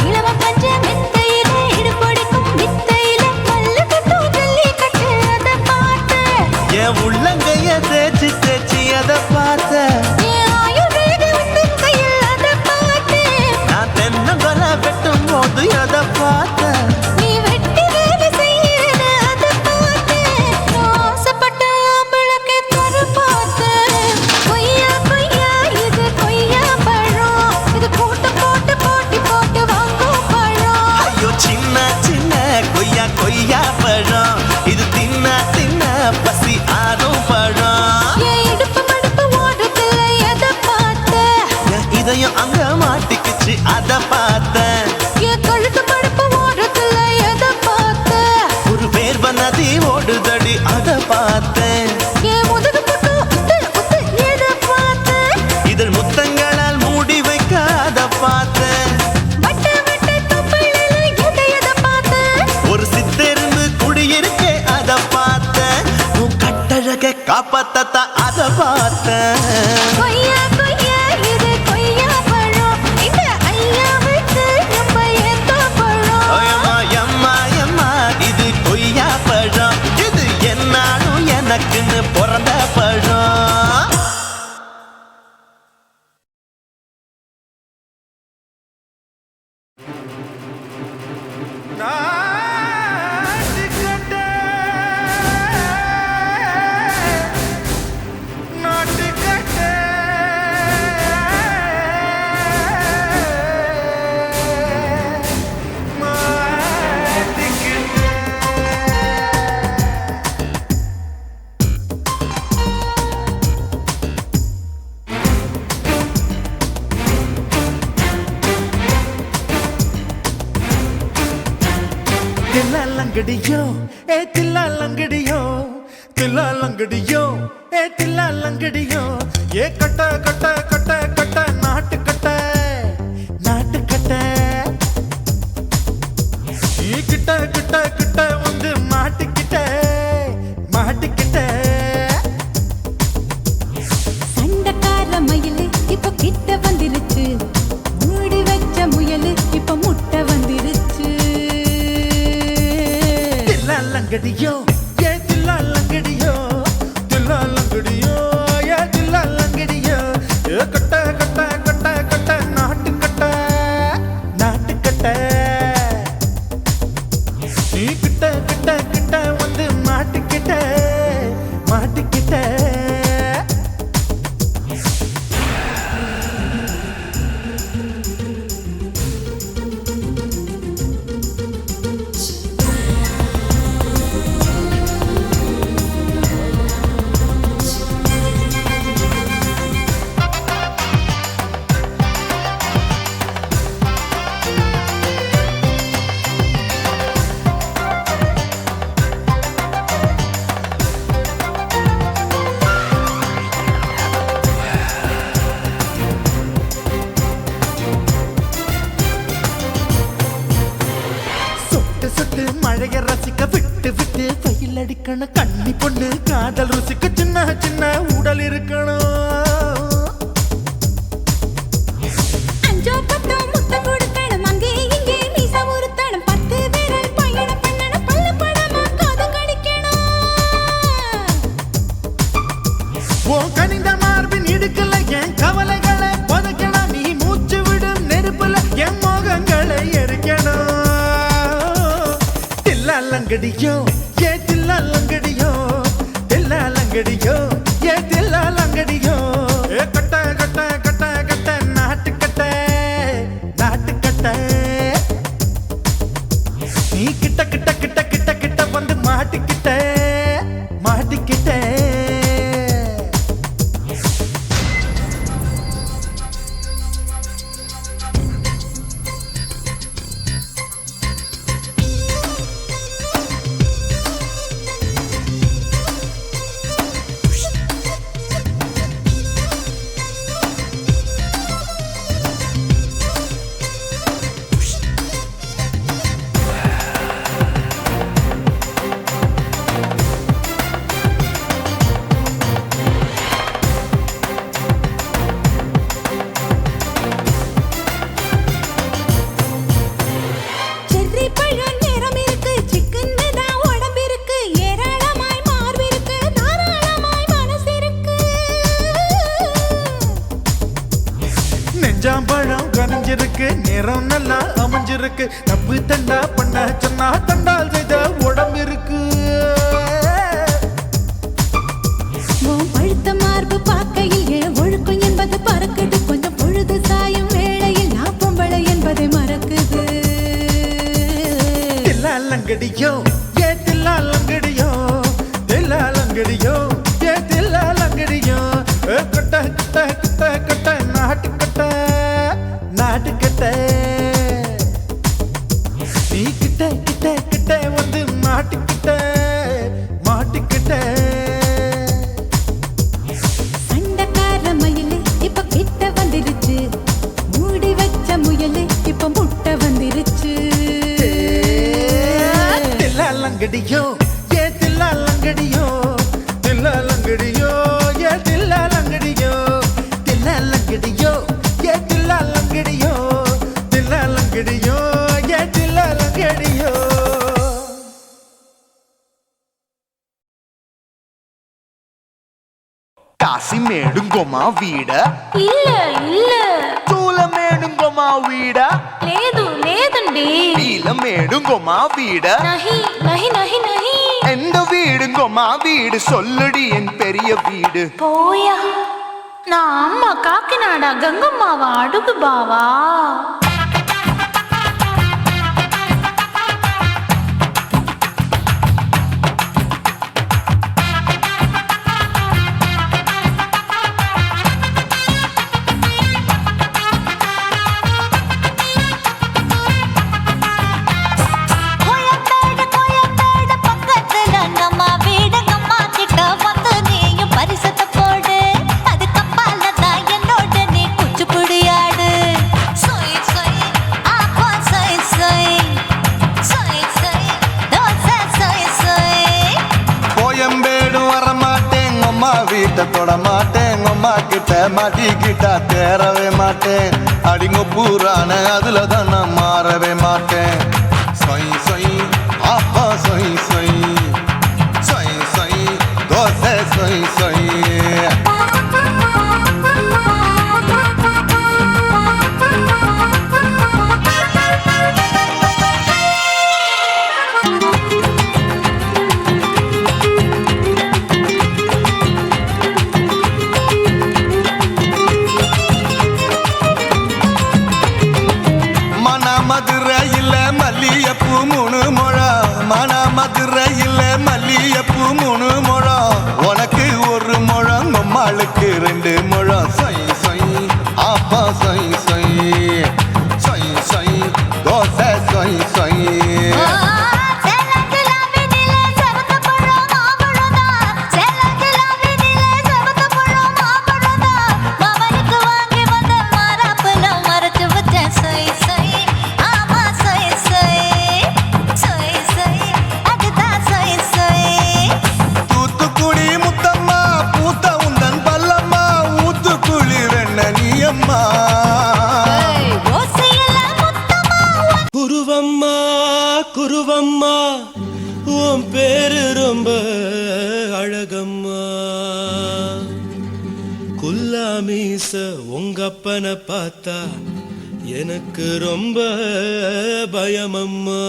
இளவ பஞ்ச மெத்தையில இடுப்பொடிக்கும் வித்தையில மல்லு கட்டும் ஜல்லி கட்டு அதை பார்த்தேன் என் உள்ளங்கைய தேய்ச்சி தேய்ச்சி அத பார்த்த என் ஆயுர்வேத உந்தன் கையில் அதை பார்த்தேன் நான் தென்னங்கொலை வெட்டும் போது அத பார்த்த நீ வெட்டி வேலை செய்யறத அதை பார்த்தேன் நான் ஆசைப்பட்ட ஆம்பளுக்கு தர பார்த்தேன் கொய்யா கொய்யா இது கொய்யா பழம் இது கூட்டு போட்டு போட்டி போட்டு வாங்கும் பழம் ஐயோ சின்ன சின்ன கொய்யா கொய்யா பழம் இது தின்ன தின்ன பசி ஆறும் பழம் என் இடுப்பு மடுப்பு ஓடுறதுல எதை பார்த்தேன் என் இதயம் அங்க மாட்டிக்கிச்சு அத பார்த்தேன் என் கழுத்து மடுப்பு ஓடுறதுல எதை பார்த்தேன் ஒரு வேர்வ நதி ஓடுதடி அத பார்த்தேன் என் முதுகு போட்டு உத்து உத்து எதை பார்த்தேன் இதழ் முத்தங்களால் மூடி வைக்க அத பார்த்தேன் வட்ட வட்ட தொப்புளில எதை பார்த்தேன் ஒரு சித்திருந்து குடியிருக்கே அத பார்த்தேன் உன் கட்டழக காப்பாத்தத்தான் அத பார்த்தேன் கொய்யா கொய்யா இது கொய்யா பழம் இந்த ஐயாவுக்கு ரொம்ப ஏத்த பழம் ஐயம்மா எம்மா எம்மா இது கொய்யா பழம் இது என்னாலும் எனக்குன்னு பிறந்த பழம் தில்லாலங்கடியோ ஏ தில்லாலங்கடியோ தில்லாலங்கடியோ ஏ தில்லாலங்கடியோ ஏ கட்ட கட்ட கட்ட கட்ட நாட்டு கட்ட நாட்டு கட்ட ஈ கிட்ட கிட்ட கிட்ட வந்து மாட்டிக்கிட்ட மாட்டிக்கிட்ட சண்டக்கார மயிலு இப்ப லங்கடியோ ஏ தில்லா லங்கடியோ தில்லா லங்கடியோ ஏ தில்லா லங்கடியோ ஏ கட்ட கட்ட கட்ட கட்ட நாட்டு கட்ட நாட்டு கட்ட நீ கிட்ட கிட்ட கிட்ட வந்து மாட்டிக்கிட்ட மாட்டிக்கிட்ட சொட்டு மழைய ரசிக்க விட்டு விட்டு வெயில் அடிக்கணும் கண்ணி பொண்ணு காதல் ருசிக்க சின்ன சின்ன உடல் இருக்கணும் அஞ்சோ பத்தோ முத்தம் கொடுக்கணும் அங்கே இங்கே மீசா உருத்தணும் 10 விரல் பயணம் பண்ணணும் பல்ல படமா காது கடிக்கணும் ஓ கனிந்த மார்பின் இடுக்கல என் கவலைகளை புதைக்கணும் நீ மூச்சு விடும் நெருப்புல என் மோகங்களை எரிக்கணும் லங்கடியோ ஏ தில்லா லங்கடியோ தில்லா லங்கடியோ ஏ தில்லா லங்கடியோ ஏ கட்ட கட்ட கட்ட கட்ட நாட்டு கட்ட நாட்டு கட்ட நீ கிட்ட கிட்ட கிட்ட கிட்ட கிட்ட வந்து மாட்டிக்கிட்ட மாட்டிக்கிட்ட பழம் கனிஞ்சிருக்கு நிறம் நல்லா அமைஞ்சிருக்கு தப்பு தண்டா பண்ண சொன்னா தண்டால் செய்த உடம்பு இருக்கு பழுத்த மார்பு பார்க்கையில் ஏன் ஒழுக்கம் என்பது பறக்குது கொஞ்சம் பொழுது சாயும் வேளையில் நான் பொம்பளை என்பதை மறக்குது தில்லா லங்கடியோ ஏ தில்லா லங்கடியோ தில்லா லங்கடியோ ஏ தில்லா லங்கடியோ கட்ட கட்ட கட்ட கட்ட நாட்டு கட்ட நாட்டு கட்ட நீ கிட்ட கிட்ட கிட்ட வந்து மாட்டிக்கிட்ட மாட்டிக்கிட்ட சண்டக்கார மயிலு இப்ப கிட்ட வந்துருச்சு மூடி வச்ச முயலு இப்ப முட்டை வந்துருச்சு தில்லா லங்கடியோ ஏ தில்லா லங்கடியோ தில்லா லங்கடியோ ஏ தில்லா லங்கடியோ தில்லா லங்கடியோ ஏ தில்லா லங்கடியோ தில்லா லங்கடியோ ஏ தில்லா லங்கடியோ కాశీమేడుంగోమా వీడ இல்ல இல்ல చూలమేడుంగోమా వీడ లేదు లేదండి నీలమేడుంగోమా వీడ నహి నహి నహి నహి எந்த வீடுங்கோமா வீடு சொல்லுடி என் பெரிய வீடு పోయా నా అమ్మ కాకినాడ గంగమ్మావా అడుగు బావా வீட்டை தொட மாட்டேன் அம்மா கிட்ட மாட்டிக்கிட்டா தேரவே மாட்டேன் அடிங்க பூரான அதுல தான் நான் மாறவே மாட்டேன் சொய் சொய் அப்பா சொய் சொய் ஆப்பம் சொய் சொய் சொய் சொய் தோசை சொய் சொய் குருவம்மா குருவம்மா உன் பேரு ரொம்ப அழகம்மா குல்லாமீச உங்க அப்பனை பார்த்தா எனக்கு ரொம்ப பயமம்மா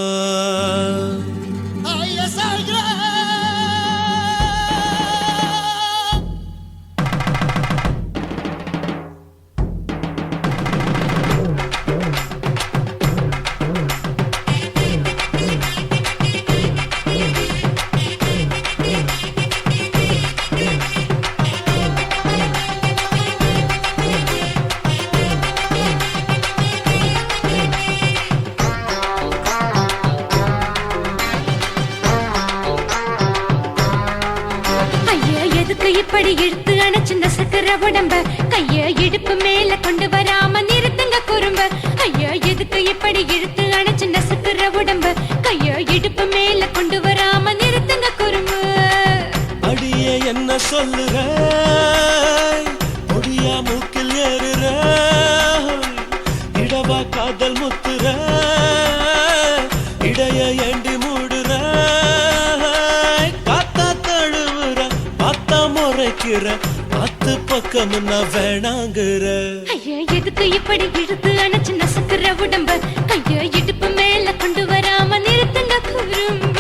இப்படி இழுத்து அணைச்சு நசுக்கிற உடம்ப கைய இடுப்பு மேல கொண்டு வராம நிறுத்துங்க குறும்ப ஐயா எதுக்கு இப்படி இழுத்து அணைச்சு நசுக்கிற உடம்ப கைய இடுப்பு மேல கொண்டு வராம நிறுத்துங்க குறும்ப அடியே என்ன சொல்லுற முடியா மூக்கில் ஏறுற இடவா காதல் முத்துற இடைய ஏண்டி மூடுற காத்தா தழுவுற பார்த்தா முறைக்கிற பத்து பக்கம் நான் வேணாங்குற ஐயா எதுக்கு இப்படி இழுத்து அணைச்சு நசுக்கிற உடம்ப கைய இடுப்பு மேல கொண்டு வராம நிறுத்துங்க குறும்ப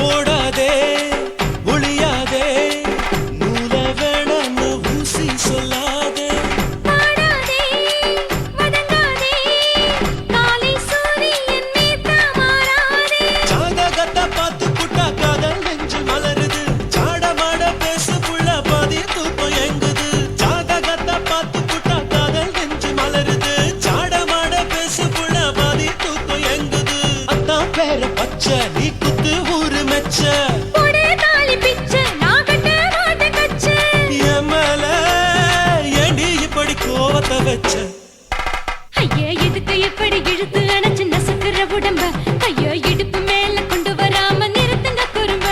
ஓடாதே ஒளியாதே நூல வேணான்னு ஊசி சொல்லாதே ஜாதகத்தை பார்த்து புட்டா காதல் நெஞ்சு மலருது சாடமாட பேசு புள்ள பாதி தூக்கம் எங்குது ஜாதகத்தை பார்த்து புட்டா காதல் நெஞ்சு மலருது சாடமாட பேசு புள்ள பாதி தூக்கம் எங்குது அத்தான் பேர பச்சை நீ குத்து ஊரு மெச்ச எமல ஏண்டி இப்படி கோவத்தை வச்ச ஐயா எதுக்கு இப்படி இழுத்து அணைச்சு நசுக்கிற உடம்ப கைய இடுப்பு மேல கொண்டு வராம நிறுத்துங்க குறும்ப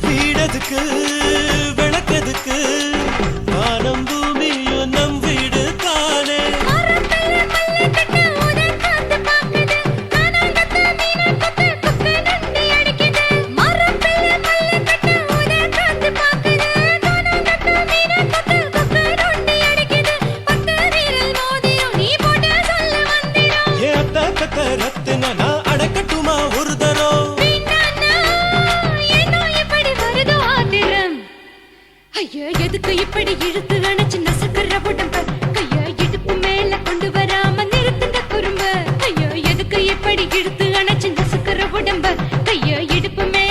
வீடதுக்கு விளக்கதுக்கு வானம் பூமியும் நம் வீடு தானே ரத்தின நான் அடக்கட்டுமா ஒரு தரம் ஐயா எதுக்கு இப்படி இழுத்து அணைச்சு நசுக்கிற உடம்ப கைய இடுப்பு மேல கொண்டு வராம நிறுத்துங்க குறும்ப ஐயா எதுக்கு இப்படி இழுத்து அணைச்சு நசுக்கிற உடம்ப கைய இடுப்பு மேல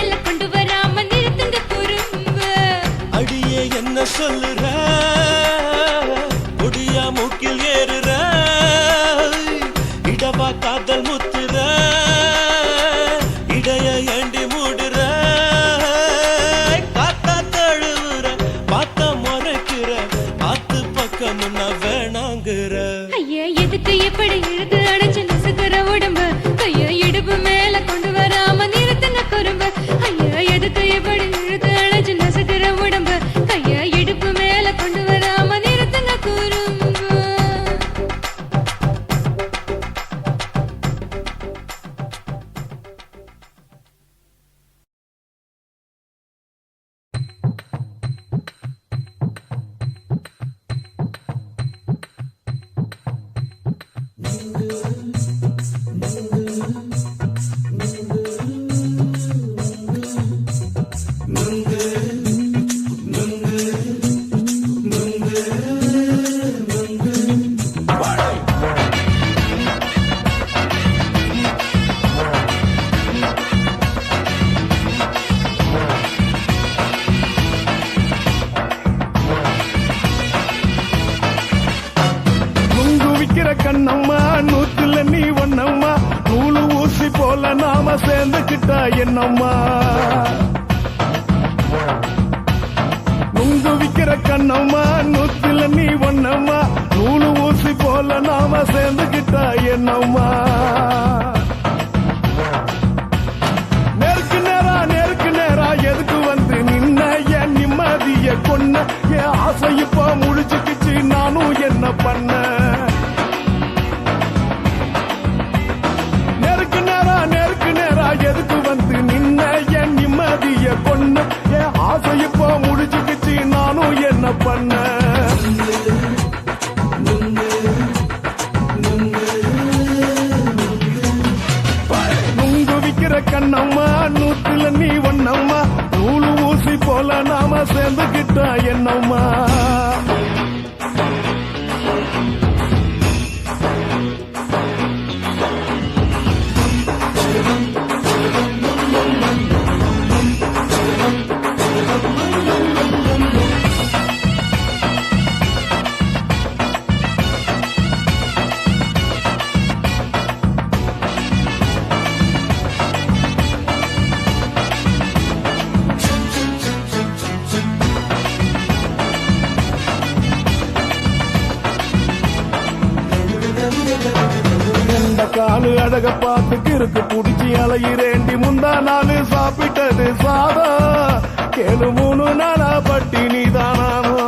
சேர்ந்துக்கிட்டா என்னம்மா நுங்கு விக்கிற கண்ணம்மா நூத்துல நீ ஒன்னம்மா நூலு ஊசி போல நாம சேர்ந்துக்கிட்டா என்னம்மா நேருக்கு நேரா எதுக்கு வந்து நின்ன என் நிம்மதிய கொன்ன என் ஆசை இப்ப முடிச்சுக்கிச்சு நானும் என்ன பண்ண நேருக்கு நேரா எதுக்கு வந்து நின்ன என் நிம்மதிய கொன்ன என் ஆசை இப்ப முடிச்சுக்கிச்சு நானும் என்ன பண்ண நுங்கு விக்கிற கண்ணம்மா நூத்துல நீ ஒன்னம்மா நூலு ஊசி போல நாம சேர்ந்துக்கிட்டா என்னம்மா காலு அழக பார்த்துக்கு இருக்கு புடிச்சி அலையிறேண்டி முந்தா நாலு சாப்பிட்டது சாதா கேளு 3 நாளா பட்டினி தானாமா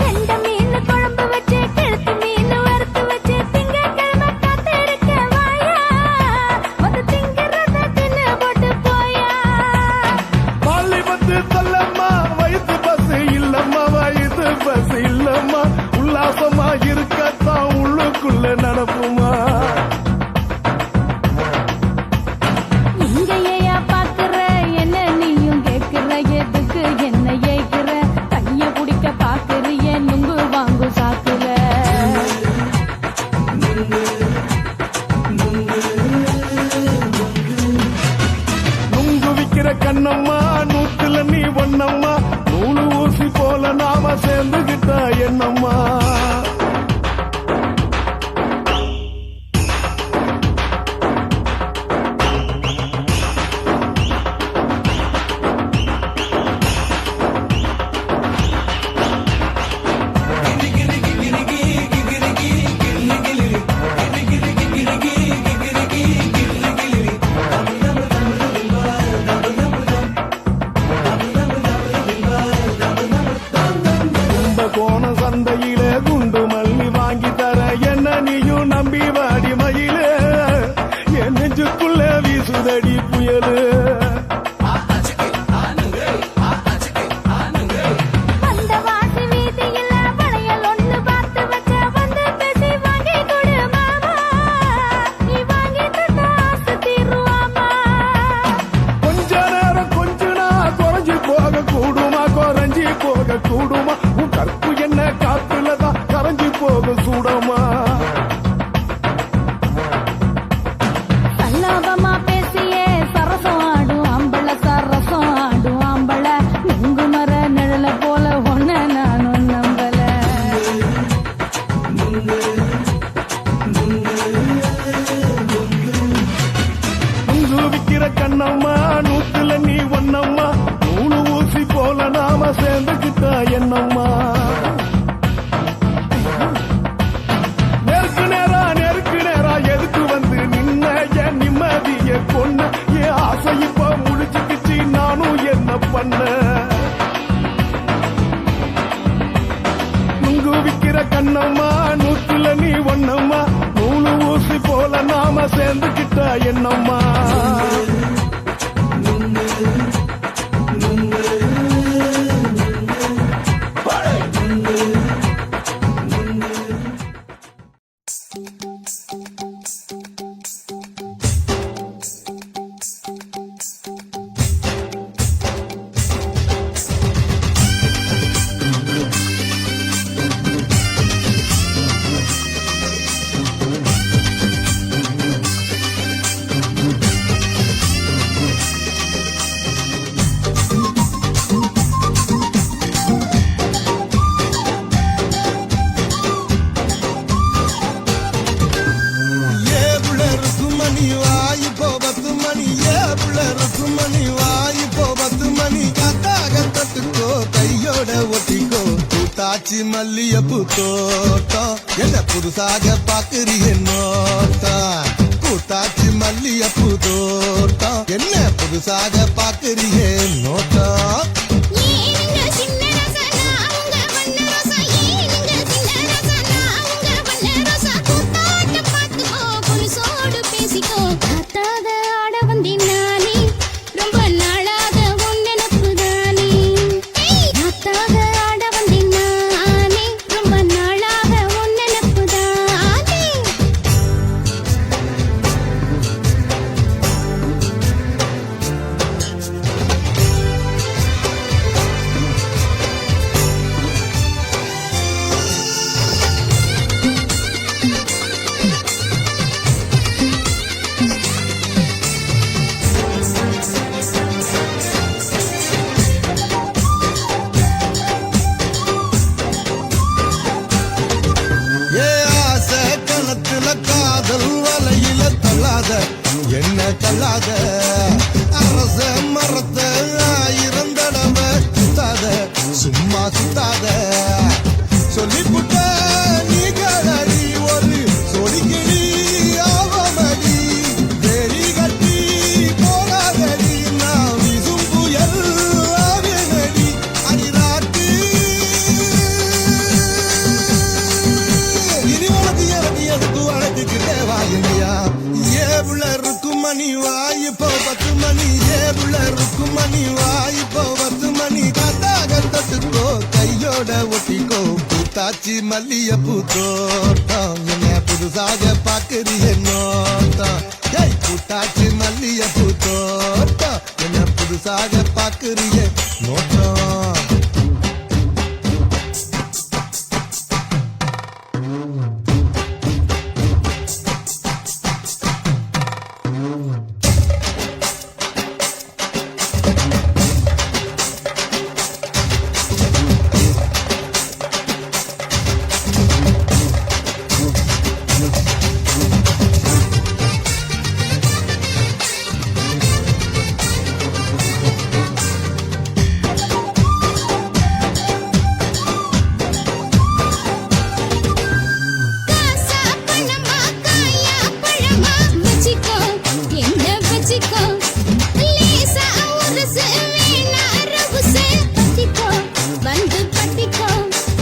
கெண்ட மீன் குழம்பு வச்சு கெளுத்து மீன் வறுத்து வச்சு திங்கட்கிழமை காத்திருக்க வாயா வந்து திங்கிறத தின்னு போட்டு போயா பள்ளி பத்து தள்ளம்மா வயிற்று பஸ் இல்லம்மா வயிற்று பஸ் இல்லம்மா உல்லாசமா இருக்கத்தான் உள்ளுக்குள்ள நடப்புமா இங்கேயா பாக்குற என்ன நீயும் கேக்குற எதுக்கு என்ன ஏக்குற கைய குடிக்க பாக்குறிய நுங்கு வாங்கு சாக்குற நுங்கு விக்கிற கண்ணம்மா நூத்துல நீ ஒன்னம்மா நூலு ஊசி போல நாம சேர்ந்துகிட்டா என்னம்மா கோண சந்தையில குண்டு மல்லி வாங்கி தர என்ன நீயும் நம்பி வாடி மயில என் நெஞ்சுக்குள்ள வீசுதடி புயலு அந்த வாசி வீதியில வளையல் ஒண்ணு பார்த்து வச்ச வந்து பேசி வாங்கி கொடு மாமா நீ வாங்கி தந்த ஆசை தீருவாமா கொஞ்ச நேரம் கொஞ்சனா குறைஞ்சி போக கூடுமா குறைஞ்சி போக கூடுமா உன் கற்பு என்ன காத்துலதான் கரைஞ்சி போக சூடமா சல்லாபமா பேசியே சரசம் ஆடும் ஆம்பள சரசம் ஆடும் ஆம்பள நுங்கு மர நிழல போல ஒன்ன நானும் நம்பல நுங்கு விக்கிற கண்ணம்மா நூத்துல நீ ஒன்னம்மா நூலு ஊசி போல நாம சேர்ந்துக்கிட்டா என்னம்மா நேருக்கு நேரா எதுக்கு வந்து நின்ன என் நிம்மதிய கொன்ன என் ஆசை இப்ப முடிச்சுக்கிச்சு நானும் என்ன பண்ண நுங்கு விக்கிற கண்ணம்மா நூத்துல நீ ஒன்னம்மா நூலு ஊசி போல நாம சேர்ந்துக்கிட்டா என்னம்மா பழ கூத்தாச்சி மல்லியப்பூ தோட்டம் என்ன புதுசாக பாக்குறிய நோட்டம் கூத்தாச்சி மல்லியப்பூ தோட்டம் என்ன புதுசாக பாக்குறிய நோட்டம் ஏனுங்க சின்ன ரசனா அவங்க வண்ண ரசா ஏனுங்க சின்ன ரசனா அவங்க வண்ண ரசா கூத்தாட்ட பார்த்துக்கோ புலிசோடு பேசிக்கோ காத்தாத ஆட வந்தேன் நானே ரொம்ப நாளாக உன் நினப்பு தானே காத்தாத ஆட வந்தேன் நானே ரொம்ப நாளாக உன் நினப்பு தானே ஏ ஆசை கணத்துல காதல் வலையில தள்ளாத என்ன தள்ளாத அரச மரத்தை 1000 தடவை சுத்தாத சும்மா சுத்தாத சொல்லிப்புட்ட நீ கலடி ஒரு சொடிக்கிடி ஆவமடி வெறி கட்டி போகாதடி நான் வீசும் புயல் ஆவேனடி அடிராட்டி இனி உனக்கு எனக்கு எதுக்கு வழக்குக்கிட்டே வாயில்லையா ஏவுல இருக்கும் மணி வாய் இப்போ 10 மணி ஏவுல இருக்கும் மணி வாய் இப்போ 10 மணி காத்தாக தொட்டுக்கோ கையோட ஒட்டிக்கோ பூத்தாச்சி மல்லியப்பூ தோட்டம் என்ன புதுசாக பாக்குறிய நோட்டம் ஏய் பூத்தாச்சி மல்லியப்பூ தோட்டம் என்ன புதுசாக பாக்குறிய நோட்டம் காசா பணமா காயா பழமா வச்சிக்கோ என்ன வச்சிக்கோ லேசா உரசு வேணா ரவுசு பத்திக்கோ வந்து பத்திக்கோ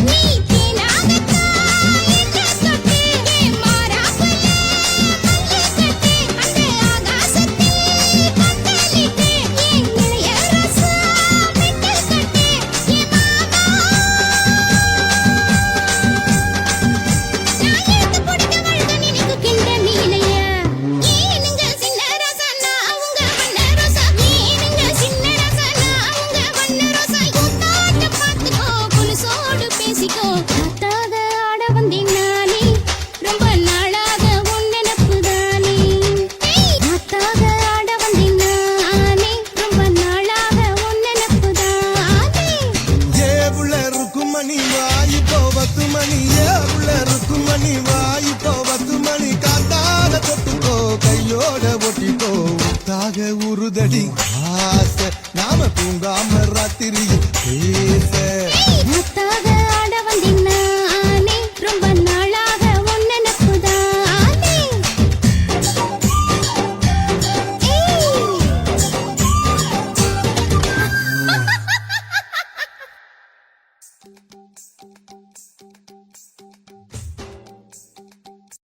நீ தேனாகத்தான் என்ன தொட்டு மாறாப்புல மல்லி கட்டு அந்த ஆகாசத்தில் பந்தலிட்டு என் இளைய ரசா விட்டு கட்டு என் மாமா நான் எடுத்து போடுங்க வழுத நினைக்கு கிண்ட நீலையா ஏனுங்க சின்ன ரசனா அவங்க வண்ண ரசா ஏனுங்க சின்ன ரசனா அவங்க வண்ண ரசா கூத்தாட்ட பார்த்துக்கோ புலிசோடு பேசிக்கோ காத்தாக ஆட வந்தேன் நானே ரொம்ப நாளாக உன் நினப்பு தானே காத்தாக ஆட வந்தேன் நானே ரொம்ப நாளாக உன் நினப்பு தானே ஏவுல இருக்கும் மணி வாய் இப்போ 10 மணி ஏவுல இருக்கும் மணி வாய் இப்போ 10 மணி காத்தாக தொட்டுக்கோ கையோட ஒட்டிக்கோ உத்தாக உருதடி ஆசை நாம தூங்காம